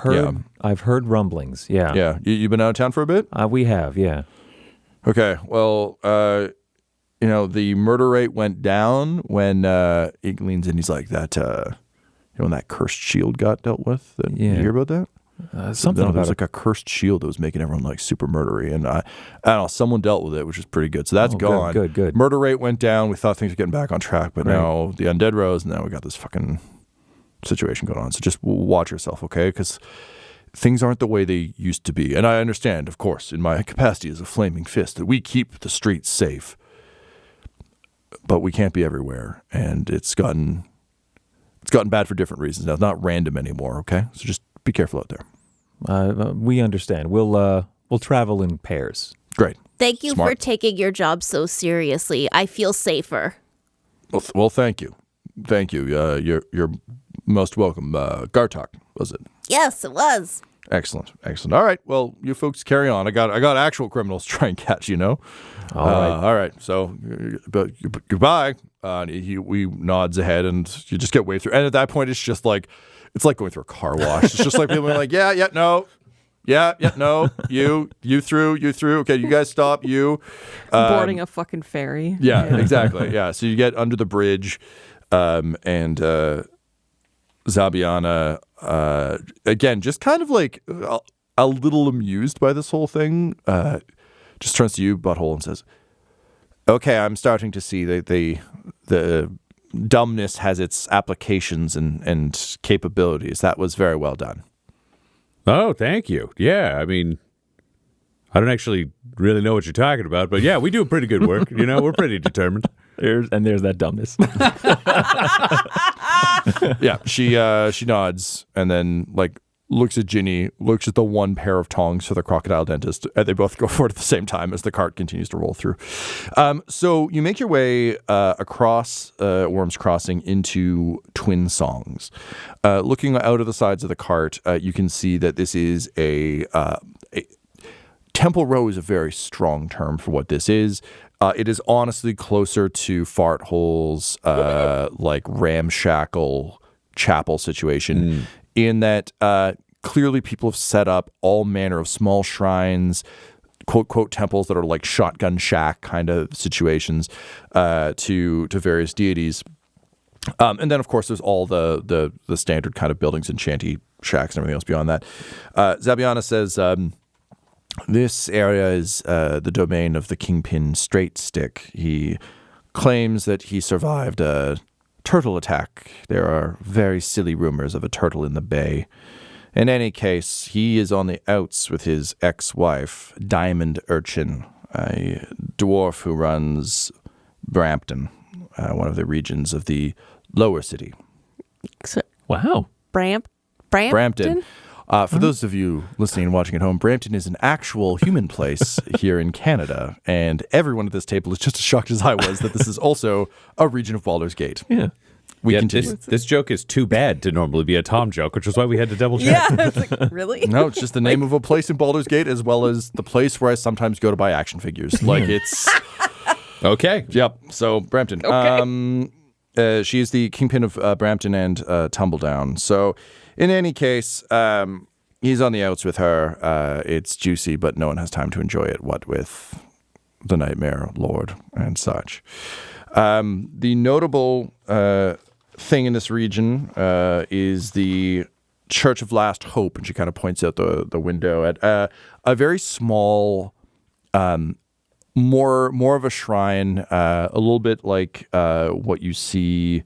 heard rumblings. Yeah. Yeah. You've been out of town for a bit? We have. Yeah. Okay. Well, the murder rate went down when he leans in. He's like that. When that cursed shield got dealt with. Did you hear about that? Something There was about like a cursed shield that was making everyone like super murdery, and I don't know. Someone dealt with it, which is pretty good. So that's gone. Good. Murder rate went down. We thought things were getting back on track, but Right. now the undead rose, and now we got this fucking situation going on. So just watch yourself, okay? Because things aren't the way they used to be. And I understand, of course, in my capacity as a flaming fist, that we keep the streets safe. But we can't be everywhere, and it's gotten bad for different reasons. Now it's not random anymore, okay? So just be careful out there. We understand. We'll travel in pairs. Great. Thank you Smart. for taking your job so seriously. I feel safer. Well, thank you. You're most welcome. Gartok, was it? Yes, it was. Excellent. All right. Well, you folks carry on. I got actual criminals to try and catch. All right. So, goodbye. We nods ahead, and you just get way through. And at that point, it's just like going through a car wash. It's just like people are like, no, you through. Okay, you guys stop. You Boarding a fucking ferry. Yeah, exactly. Yeah. So you get under the bridge, and Zabiana, again, just kind of like a little amused by this whole thing, just turns to you, Butthole, and says, okay, I'm starting to see that the dumbness has its applications and capabilities. That was very well done. Oh, thank you. Yeah, I mean, I don't actually really know what you're talking about, but yeah, we do pretty good work. We're pretty determined. There's that dumbness. Yeah, she nods and then like looks at Ginny, looks at the one pair of tongs for the crocodile dentist, and they both go for it at the same time as the cart continues to roll through. So you make your way across Worm's Crossing into Twin Songs. Looking out of the sides of the cart, you can see that this is a Temple Row is a very strong term for what this is. It is honestly closer to Fart Hole's like ramshackle chapel situation in that clearly people have set up all manner of small shrines, quote temples that are like shotgun shack kind of situations to various deities. And then, of course, there's all the standard kind of buildings and shanty shacks and everything else beyond that. Zabiana says... this area is the domain of the Kingpin Straight Stick. He claims that he survived a turtle attack. There are very silly rumors of a turtle in the bay. In any case, he is on the outs with his ex-wife, Diamond Urchin, a dwarf who runs Brampton, one of the regions of the lower city. Wow. Brampton? For those of you listening and watching at home, Brampton is an actual human place here in Canada, and everyone at this table is just as shocked as I was that this is also a region of Baldur's Gate. Yeah. We continue. This joke is too bad to normally be a Tom joke, which is why we had to double check. Yeah, it's like, really? No, it's just the name of a place in Baldur's Gate as well as the place where I sometimes go to buy action figures. Like it's... Okay. Yep. So Brampton. Okay. She is the kingpin of Brampton and Tumbledown. So in any case, he's on the outs with her. It's juicy, but no one has time to enjoy it. What with the Nightmare Lord and such. The notable thing in this region is the Church of Last Hope, and she kind of points out the window at a very small, more of a shrine, a little bit like what you see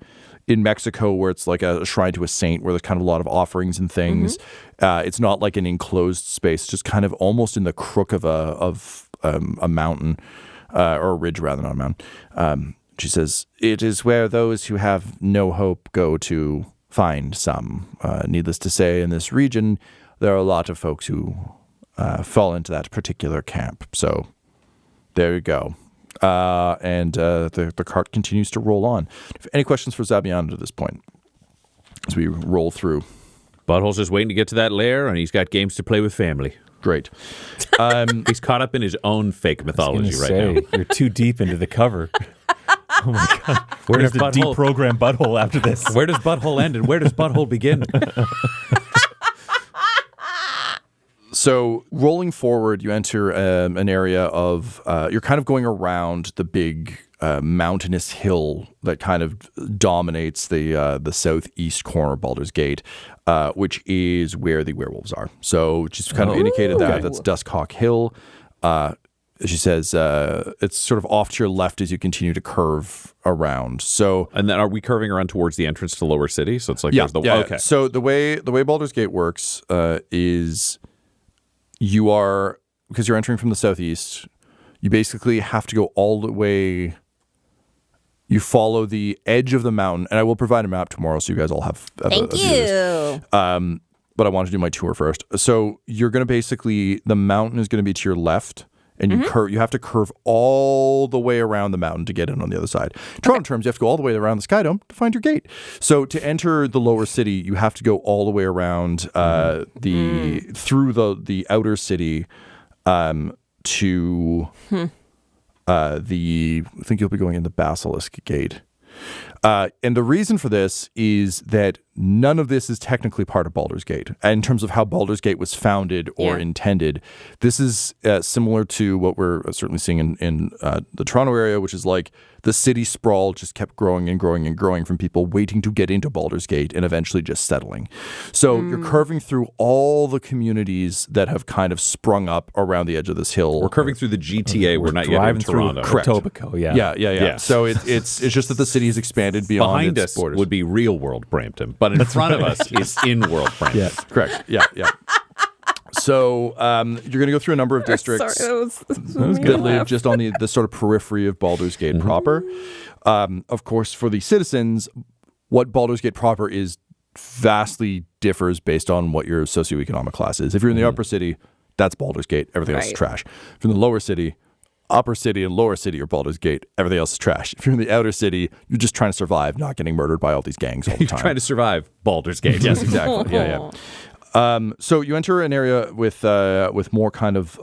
in Mexico, where it's like a shrine to a saint, where there's kind of a lot of offerings and things. It's not like an enclosed space, just kind of almost in the crook of a mountain, or a ridge rather, not a mountain. She says, "It is where those who have no hope go to find some. Needless to say, in this region, there are a lot of folks who fall into that particular camp. So there you go." And the cart continues to roll on. Any questions for Zabiana at this point as we roll through? Butthole's just waiting to get to that lair, and he's got games to play with family. Great. He's caught up in his own fake mythology right now. You're too deep into the cover. Oh my god! Where does the deprogram Butthole after this? Where does Butthole end, and where does Butthole begin? So rolling forward, you enter an area of, you're kind of going around the big mountainous hill that kind of dominates the southeast corner of Baldur's Gate, which is where the werewolves are. So just kind of indicated that. That's Duskhawk Hill. She says it's sort of off to your left as you continue to curve around. So, and then are we curving around towards the entrance to Lower City? So it's like okay. Yeah. So the way Baldur's Gate works is you are, because you're entering from the southeast, you basically have to go all the way. You follow the edge of the mountain, and I will provide a map tomorrow so you guys all have Thank you. But I want to do my tour first. So you're going to basically, the mountain is going to be to your left. And you have to curve all the way around the mountain to get in on the other side. Toronto terms, you have to go all the way around the Sky Dome to find your gate. So to enter the lower city, you have to go all the way around through the outer city to I think you'll be going in the Basilisk Gate. And the reason for this is that none of this is technically part of Baldur's Gate. In terms of how Baldur's Gate was founded or intended, this is similar to what we're certainly seeing in the Toronto area, which is like the city sprawl just kept growing and growing and growing from people waiting to get into Baldur's Gate and eventually just settling. So you're curving through all the communities that have kind of sprung up around the edge of this hill. We're curving through the GTA. We're not yet in Toronto. Correct. Etobicoke, Yeah. So it's just that the city has expanded beyond Behind its us borders. would be real world Brampton, but in front of us is in world Brampton. Yeah. Correct. Yeah. So you're going to go through a number of districts Sorry, that live just on the sort of periphery of Baldur's Gate proper. Of course, for the citizens, what Baldur's Gate proper is vastly differs based on what your socioeconomic class is. If you're in the upper city, that's Baldur's Gate. Everything else is trash. If you're in the lower city, upper city and lower city are Baldur's Gate. Everything else is trash. If you're in the outer city, you're just trying to survive, not getting murdered by all these gangs all the time. Trying to survive Baldur's Gate. Yes, exactly. Yeah. So you enter an area with more kind of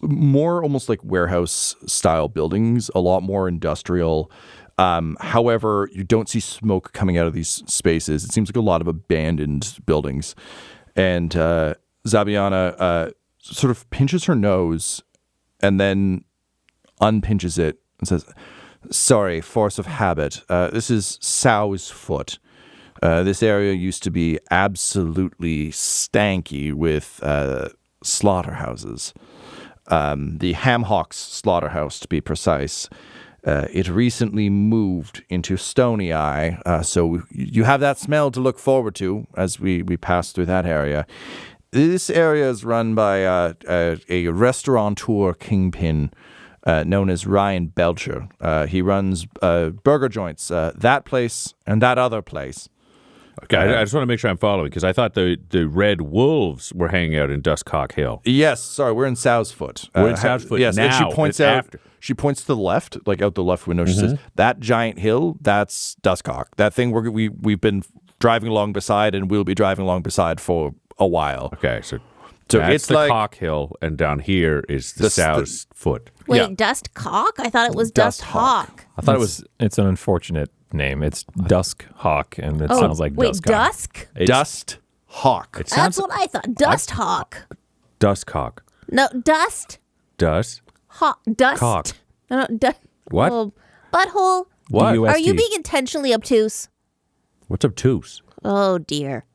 more almost like warehouse style buildings, a lot more industrial. However, you don't see smoke coming out of these spaces. It seems like a lot of abandoned buildings. And Zabiana sort of pinches her nose and then unpinches it and says, "Sorry, force of habit. This is Sow's Foot. This area used to be absolutely stanky with slaughterhouses. The Hamhawks slaughterhouse, to be precise. It recently moved into Stony Eye, so you have that smell to look forward to as we pass through that area. This area is run by a restaurateur kingpin known as Ryan Belcher. He runs burger joints, that place and that other place." Okay, I just want to make sure I'm following, because I thought the Red Wolves were hanging out in Dustcock Hill. Yes, sorry, we're in Sow's Foot. We're in Sow's Foot yes, now. and she points it's out. after. She points to the left, like out the left window. She says, "That giant hill, that's Dustcock. That thing we've been driving along beside, and we'll be driving along beside for a while." Okay, so So that's it's the like Cock Hill, and down here is the Sow's Foot. Wait, Yeah. Dust Cock? I thought it was Dust Dust Hawk. I thought it's an unfortunate name. It's Dusk Hawk, and it sounds like wait, Dusk. Dusk? Dust Hawk. It That's sounds what I thought. Dust Hawk. Dustcock. No, Dust Dust. Hawk. Dust. Cock. No, What? Oh, Butthole. What? DUST. Are you being intentionally obtuse? What's obtuse? Oh, dear.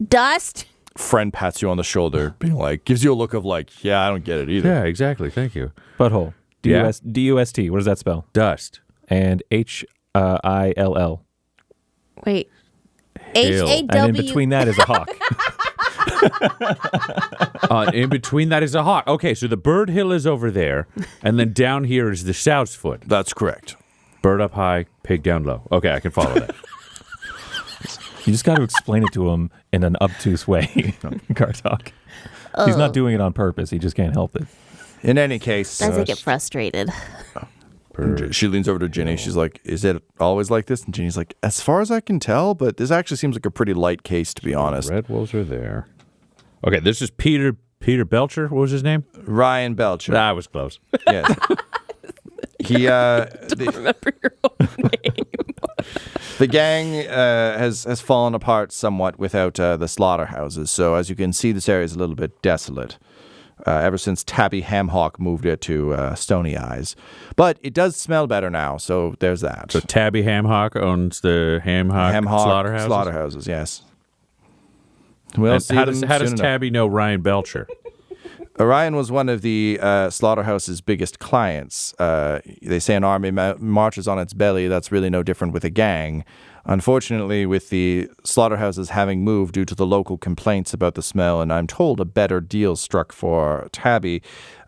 Dust. Friend pats you on the shoulder, being like, gives you a look of like, yeah, I don't get it either. Yeah, exactly. Thank you. Butthole. Yeah. D-U-S-T. What does that spell? Dust. And H-I-L-L. Wait. Hill. H-A-W. And in between that is a hawk. In between that is a hawk. Okay, so the Bird Hill is over there, and then down here is the Sow's Foot. That's correct. Bird up high, pig down low. Okay, I can follow that. You just got to explain it to him in an obtuse way, Gartok. He's not doing it on purpose. He just can't help it. In any case, Does it get frustrated? she leans over to Ginny. She's like, "Is it always like this?" And Ginny's like, "As far as I can tell, but this actually seems like a pretty light case, to be honest." Red Wolves are there. Okay, this is Peter Belcher. What was his name? Ryan Belcher. I was close. Yes. He Remember your own name. the gang has fallen apart somewhat without the slaughterhouses. So as you can see, this area is a little bit desolate. Ever since Tabby Hamhawk moved it to Stony Eyes. But it does smell better now, so there's that. So Tabby Hamhawk owns the Hamhawk slaughterhouses? Slaughterhouses, yes. We'll see How them does soon enough. Tabby know Ryan Belcher? Orion was one of the slaughterhouse's biggest clients. They say an army marches on its belly. That's really no different with a gang. Unfortunately, with the slaughterhouses having moved due to the local complaints about the smell, and I'm told a better deal struck for Tabby,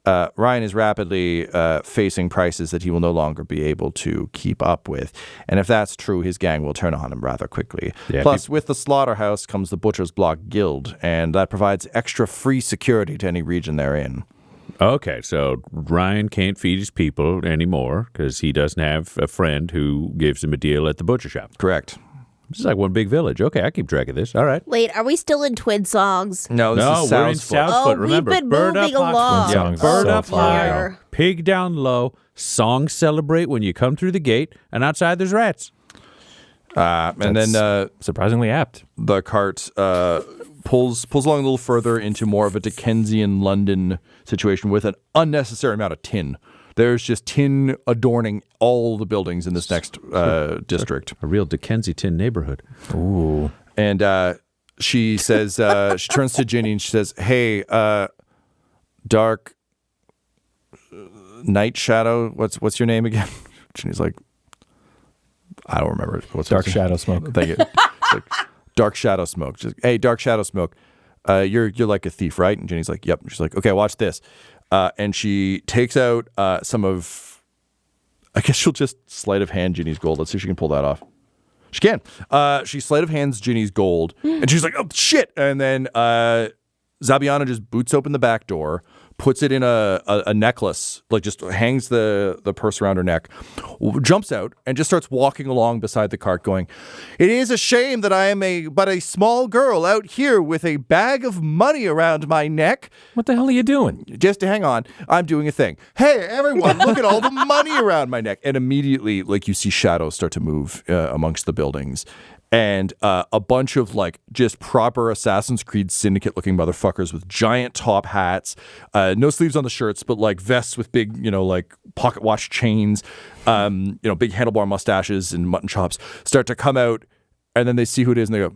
Ryan is rapidly facing prices that he will no longer be able to keep up with. And if that's true, his gang will turn on him rather quickly. Yeah, Plus, with the slaughterhouse comes the Butcher's Block Guild, and that provides extra free security to any region they're in. Okay, so Ryan can't feed his people anymore because he doesn't have a friend who gives him a deal at the butcher shop. Correct. This is like one big village. Okay, I keep track of this. All right. Wait, are we still in Twin Songs? No, this No, is we're in Sow's Foot. South Oh, Foot. Remember, we've been bird moving up high, along. Twin Songs bird so up far high, here. pig down low. Songs celebrate when you come through the gate, and outside there's rats. And then Surprisingly apt. the cart pulls along a little further into more of a Dickensian London situation with an unnecessary amount of tin. There's just tin adorning all the buildings in this next district. A real Dickensian neighborhood. Ooh. And she says, she turns to Ginny and she says, "Hey, Dark Night Shadow, what's your name again?" Ginny's like, "I don't remember. What's Dark Shadow Smoke. Thank you. It's like, Dark Shadow Smoke. Just, hey, Dark Shadow Smoke, you're like a thief, right?" And Ginny's like, "Yep." She's like, "Okay, watch this." And she takes out some of, I guess she'll just sleight of hand Ginny's gold. Let's see if she can pull that off. She can. She sleight of hands Ginny's gold, and she's like, "Oh shit!" And then Zabiana just boots open the back door, puts it in a necklace, like just hangs the purse around her neck, jumps out, and just starts walking along beside the cart, going, "It is a shame that I am but a small girl out here with a bag of money around my neck." What the hell are you doing? Just hang on, I'm doing a thing. Hey, everyone, look at all the money around my neck. And immediately, like, you see shadows start to move amongst the buildings. And a bunch of, like, just proper Assassin's Creed Syndicate-looking motherfuckers with giant top hats, no sleeves on the shirts, but, like, vests with big, like, pocket watch chains, big handlebar mustaches and mutton chops start to come out, and then they see who it is, and they go,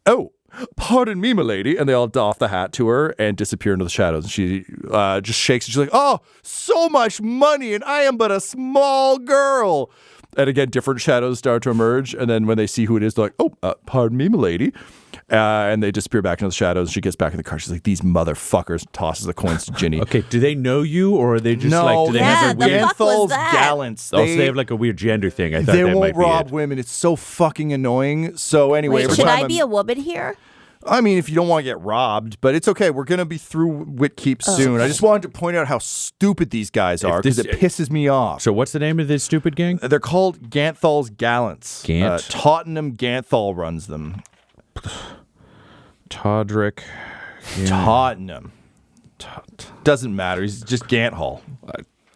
"Oh, pardon me, milady," and they all doff the hat to her and disappear into the shadows. And she just shakes, and she's like, "Oh, so much money, and I am but a small girl." And again, different shadows start to emerge. And then when they see who it is, they're like, "Oh, pardon me, milady." And they disappear back into the shadows. She gets back in the car. She's like, "These motherfuckers," tosses the coins to Ginny. Okay, do they know you, or are they just like, do they have the a weird... fuck was Ganthal's that? gallants. So they have like a weird gender thing. I thought They that won't might be rob it. women. It's so fucking annoying. So anyway, Wait, every should time I be a woman here? I mean, if you don't want to get robbed, but it's okay. We're going to be through Whitkeep soon. I just wanted to point out how stupid these guys are because it pisses me off. So what's the name of this stupid gang? They're called Ganthal's Gallants. Gant? Tottenham Ganthal runs them. Todrick. Tottenham. Doesn't matter. He's just Ganthal.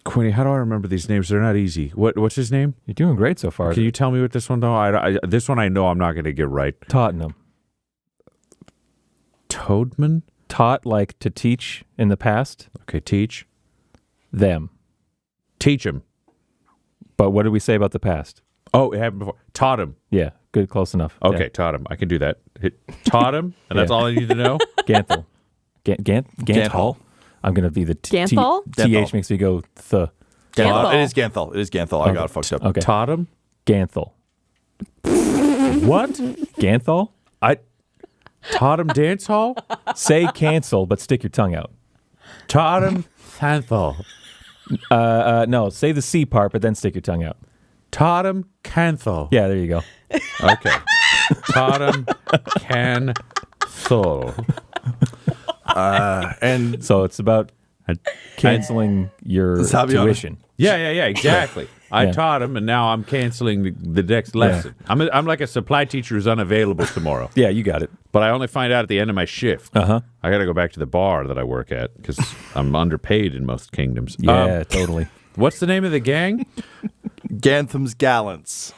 Quinny, how do I remember these names? They're not easy. What's his name? You're doing great so far. Can you tell me what this one though? This one I know I'm not going to get right. Tottenham. Toadman? Taught, like to teach in the past. Okay, teach. Them. Teach him. But what did we say about the past? Oh, it happened before. Taught him. Yeah, good, close enough. Okay, taught him. I can do that. Taught him, and that's Yeah. all I need to know. Ganthal. Ganthal. I'm going to be the Ganthal? TH makes me go th. Ganthal. It is Ganthal. It is Ganthal. I got it fucked up. Okay. Taught him? Ganthal. What? Ganthal? I taught him dance hall? Say cancel, but stick your tongue out. Taught him Thanthal. No, say the C part, but then stick your tongue out. Taught him Canthal. Yeah, there you go. Okay. Taught him Canthal. And So it's about canceling your Zabiana. tuition. Yeah, exactly. I taught him, and now I'm canceling the next lesson. I'm like a supply teacher who's unavailable tomorrow. Yeah, you got it. But I only find out at the end of my shift. Uh-huh. I got to go back to the bar that I work at because I'm underpaid in most kingdoms. Yeah, totally. What's the name of the gang? Gantham's Gallants.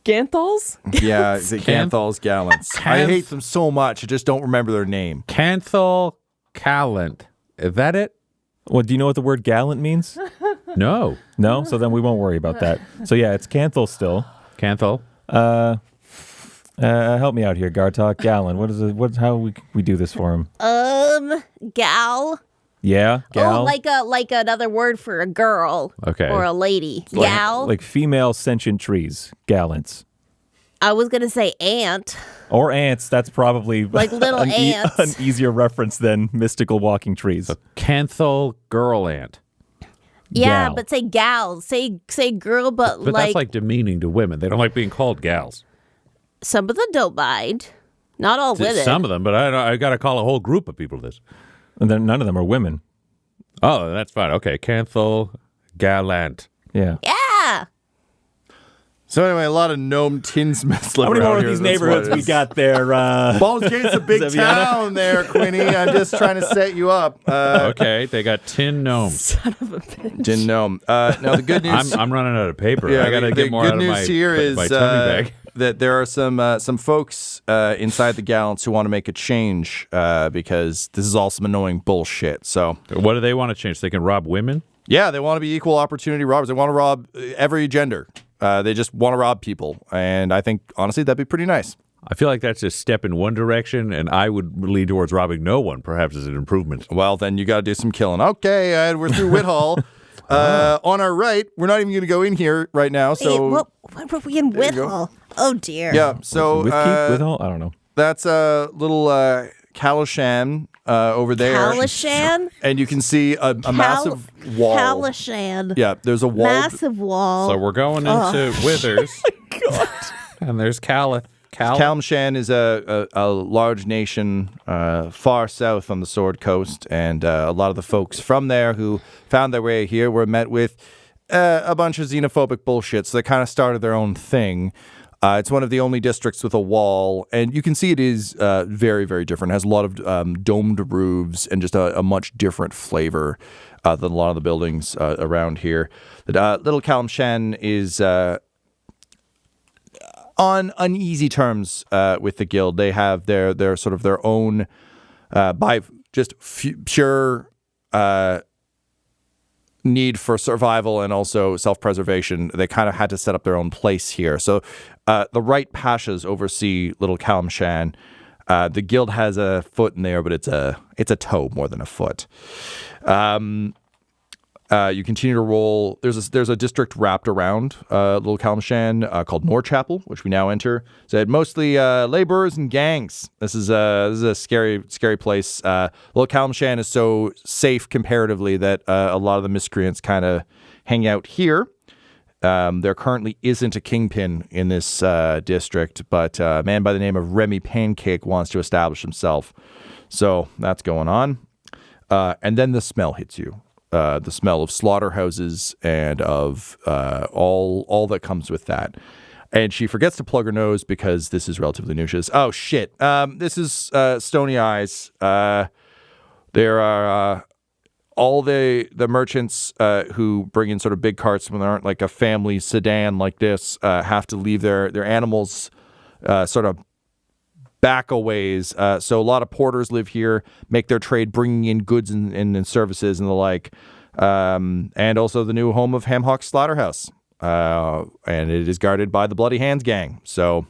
Ganthals? Yeah, it's Ganthal's Gallants. I hate them so much. I just don't remember their name. Canthal Callant. Is that it? Well, do you know what the word gallant means? No. No? So then we won't worry about that. So yeah, it's Canthal still. Canthal. Help me out here, Gartok. Gallant. What is it? How we do this for him? Gal. Yeah, gal. Oh, like another word for a girl. Okay. Or a lady. Gal. Like female sentient trees. Gallants. I was gonna say ant. Or ants. That's probably Like little ants. an easier reference than mystical walking trees. Canthal girl ant. Yeah, Gal. but say gal. Say girl, but But like, that's like demeaning to women. They don't like being called gals. some of them don't mind. Not all women. Some of them, but I got to call a whole group of people this. And then none of them are women. Oh, that's fine. Okay, Canthal Gallant. Yeah. Yeah. So anyway, a lot of gnome tinsmiths live How many around more of here, these that's neighborhoods what it we is. got there? Baldur's Gate's a big Zabiana? town there, Quinny. I'm just trying to set you up. Okay, they got 10 gnomes. Didn't know. Now the good news. I'm running out of paper. Yeah, I got to the get more good out of news my, here is my tummy bag. that there are some folks inside the Gallants who want to make a change because this is all some annoying bullshit. So What do they want to change? So they can rob women? yeah, they want to be equal opportunity robbers. They want to rob every gender. They just want to rob people, and I think honestly that'd be pretty nice. I feel like that's a step in one direction, and I would lean towards robbing no one, perhaps as an improvement. Well, then you got to do some killing. Okay, we're through Whithall. On our right, we're not even going to go in here right now. Wait, So what were we in Whithall? Oh dear. yeah, so with keep, with all? I don't know. that's a little Calashan over there. Calashan? And you can see a massive wall. Calashan. Yeah, there's a wall. Massive wall. So we're going into Withers. And there's Cal. Kalmshan is a large nation far south on the Sword Coast, and a lot of the folks from there who found their way here were met with a bunch of xenophobic bullshit, so they kind of started their own thing. It's one of the only districts with a wall, and you can see it is very, very different. It has a lot of domed roofs and just a much different flavor than a lot of the buildings around here. Little Kalmshan is on uneasy terms with the guild. They have their sort of their own, by just pure need for survival and also self-preservation. They kind of had to set up their own place here. So the right pashas oversee Little Kalmshan. The guild has a foot in there, but it's a toe more than a foot. You continue to roll. There's a district wrapped around Little Kalmshan called Norchapel, which we now enter. So mostly laborers and gangs. This is a scary place. Little Kalmshan is so safe comparatively that a lot of the miscreants kind of hang out here. There currently isn't a kingpin in this district, but a man by the name of Remy Pancake wants to establish himself. So that's going on. And then the smell hits you. The smell of slaughterhouses and of all that comes with that. And she forgets to plug her nose because this is relatively new. She says, oh, shit. This is Stony Eyes. There are all the merchants who bring in sort of big carts when there aren't like a family sedan like this have to leave their animals sort of back a ways. So a lot of porters live here, make their trade bringing in goods and services and the like. And also the new home of Hamhawk Slaughterhouse. And it is guarded by the Bloody Hands gang. So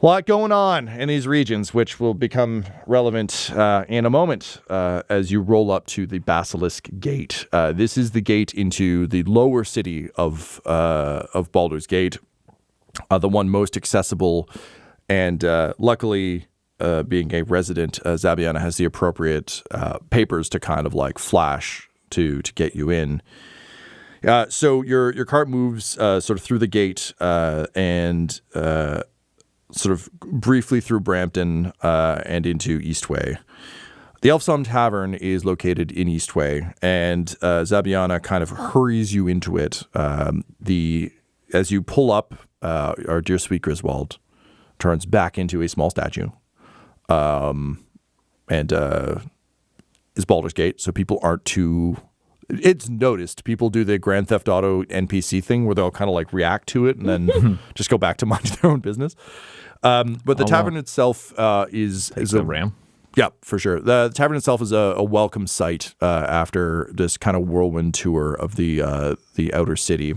a lot going on in these regions, which will become relevant in a moment as you roll up to the Basilisk Gate. This is the gate into the lower city of Baldur's Gate, the one most accessible. And luckily, being a resident, Zabiana has the appropriate papers to kind of like flash to get you in. So your cart moves sort of through the gate and sort of briefly through Brampton and into Eastway. The Elfsong Tavern is located in Eastway, and Zabiana kind of hurries you into it. As you pull up, our dear sweet Griswold turns back into a small statue, and is Baldur's Gate, so people aren't too. It's noticed. People do the Grand Theft Auto NPC thing where they'll kind of like react to it and then just go back to minding their own business. But the tavern itself is a ram. Yeah, for sure. The tavern itself is a welcome sight after this kind of whirlwind tour of the outer city.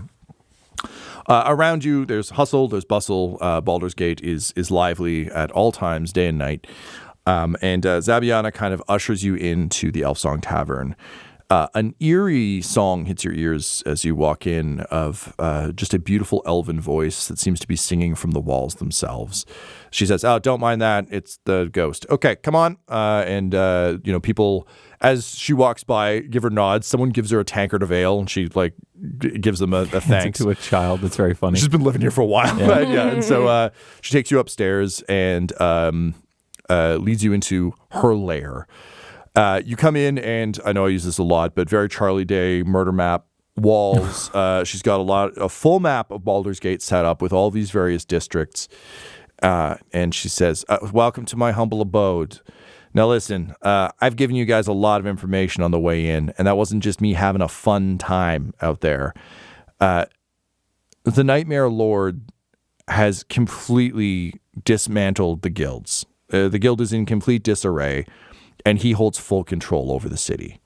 Around you, there's hustle, there's bustle. Baldur's Gate is lively at all times, day and night. And Zabiana kind of ushers you into the Elfsong Tavern. An eerie song hits your ears as you walk in of just a beautiful elven voice that seems to be singing from the walls themselves. She says, "Oh, don't mind that. It's the ghost." Okay, come on. And people, as she walks by, give her nods. Someone gives her a tankard of ale, and she like gives them a thanks. To a child. That's very funny. She's been living here for a while. Yeah. And so she takes you upstairs and leads you into her lair. You come in, and I know I use this a lot, but very Charlie Day murder map walls. She's got a full map of Baldur's Gate set up with all these various districts. And she says, "Welcome to my humble abode. Now listen, I've given you guys a lot of information on the way in, and that wasn't just me having a fun time out there. The Nightmare Lord has completely dismantled the guilds. The guild is in complete disarray. And he holds full control over the city.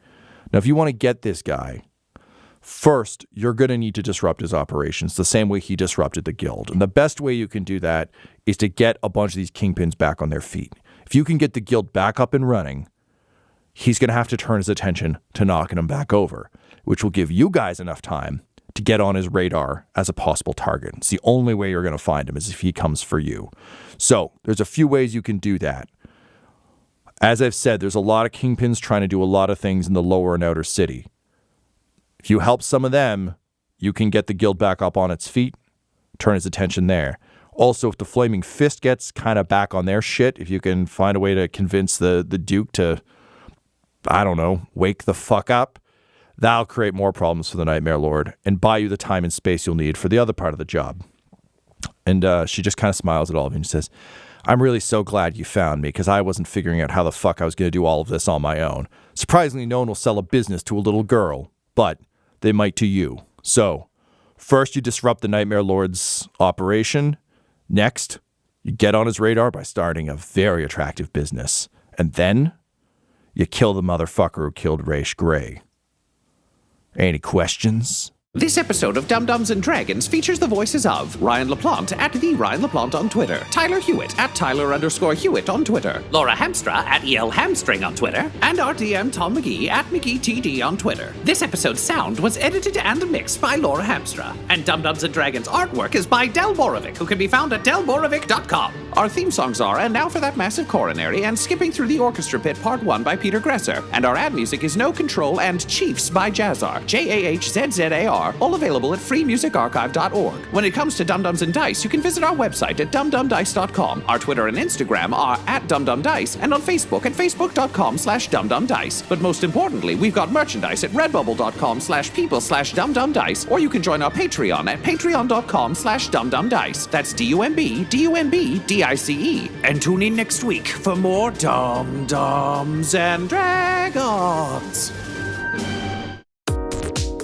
Now, if you want to get this guy, first, you're going to need to disrupt his operations the same way he disrupted the guild. And the best way you can do that is to get a bunch of these kingpins back on their feet. If you can get the guild back up and running, he's going to have to turn his attention to knocking them back over, which will give you guys enough time to get on his radar as a possible target. It's the only way you're going to find him is if he comes for you. So there's a few ways you can do that. As I've said, there's a lot of kingpins trying to do a lot of things in the lower and outer city. If you help some of them, you can get the guild back up on its feet. turn his attention there. Also, if the Flaming Fist gets kind of back on their shit, if you can find a way to convince the Duke to, I don't know, wake the fuck up, that'll create more problems for the Nightmare Lord and buy you the time and space you'll need for the other part of the job. And she just kind of smiles at all of you and says, I'm really so glad you found me because I wasn't figuring out how the fuck I was going to do all of this on my own. Surprisingly, no one will sell a business to a little girl, but they might to you. So, first you disrupt the Nightmare Lord's operation. Next, you get on his radar by starting a very attractive business. And then, you kill the motherfucker who killed Rafe Gray. Any questions? This episode of Dum-Dums and Dragons features the voices of Ryan LaPlante at the Ryan LaPlante on Twitter, Tyler Hewitt at Tyler_Hewitt on Twitter, Laura Hamstra at EL Hamstring on Twitter, and our DM Tom McGee at McGeeTD on Twitter. This episode's sound was edited and mixed by Laura Hamstra, and Dum-Dums and Dragons artwork is by Del Borovic, who can be found at delborovic.com. Our theme songs are And Now for That Massive Coronary and Skipping Through the Orchestra Pit Part 1 by Peter Gresser, and our ad music is No Control and Chiefs by Jazzar, JAHZZAR, all available at freemusicarchive.org. When it comes to Dum-Dums and Dice, you can visit our website at dumdumdice.com. Our Twitter and Instagram are at dumdumdice, and on Facebook at facebook.com/dumdumdice. But most importantly, we've got merchandise at redbubble.com/people/dumdumdice, or you can join our Patreon at patreon.com/dumdumdice. That's DUMBDUMBDICE. And tune in next week for more Dum-Dums and Dragons.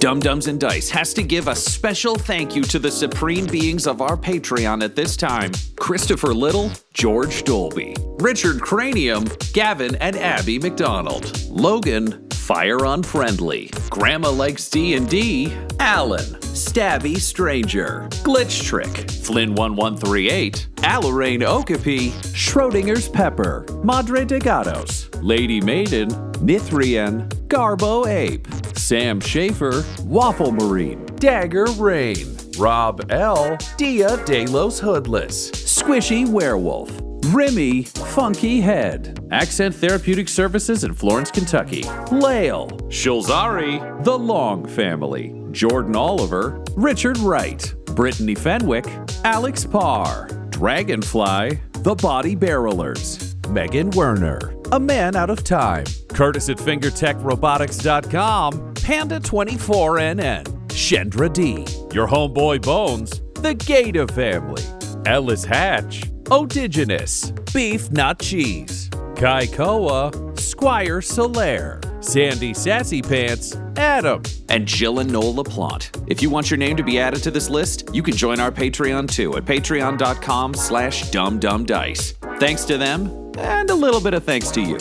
Dum-Dums and Dice has to give a special thank you to the supreme beings of our Patreon at this time: Christopher Little, George Dolby, Richard Cranium, Gavin and Abby McDonald, Logan, Fire Unfriendly, Grandma Likes D&D, Alan, Stabby Stranger, Glitch Trick, Flynn1138, Alarain Okapi, Schrodinger's Pepper, Madre de Gatos, Lady Maiden, Nithrian, Garbo Ape, Sam Schaefer, Waffle Marine, Dagger Rain, Rob L, Dia de los Hoodless, Squishy Werewolf, Remy Funky Head, Accent Therapeutic Services in Florence, Kentucky, Lael, Shulzari, The Long Family, Jordan Oliver, Richard Wright, Brittany Fenwick, Alex Parr, Dragonfly, The Body Barrelers, Megan Werner, A Man Out of Time, Curtis at FingerTechRobotics.com, Panda24NN, Shendra D, Your Homeboy Bones, The Gata Family, Ellis Hatch, Odigenous, Beef Not Cheese, Kai Koa, Squire Solaire, Sandy Sassy Pants, Adam, and Jill and Noel LaPlante. If you want your name to be added to this list, you can join our Patreon too at patreon.com/dumdumdice. Thanks to them, and a little bit of thanks to you.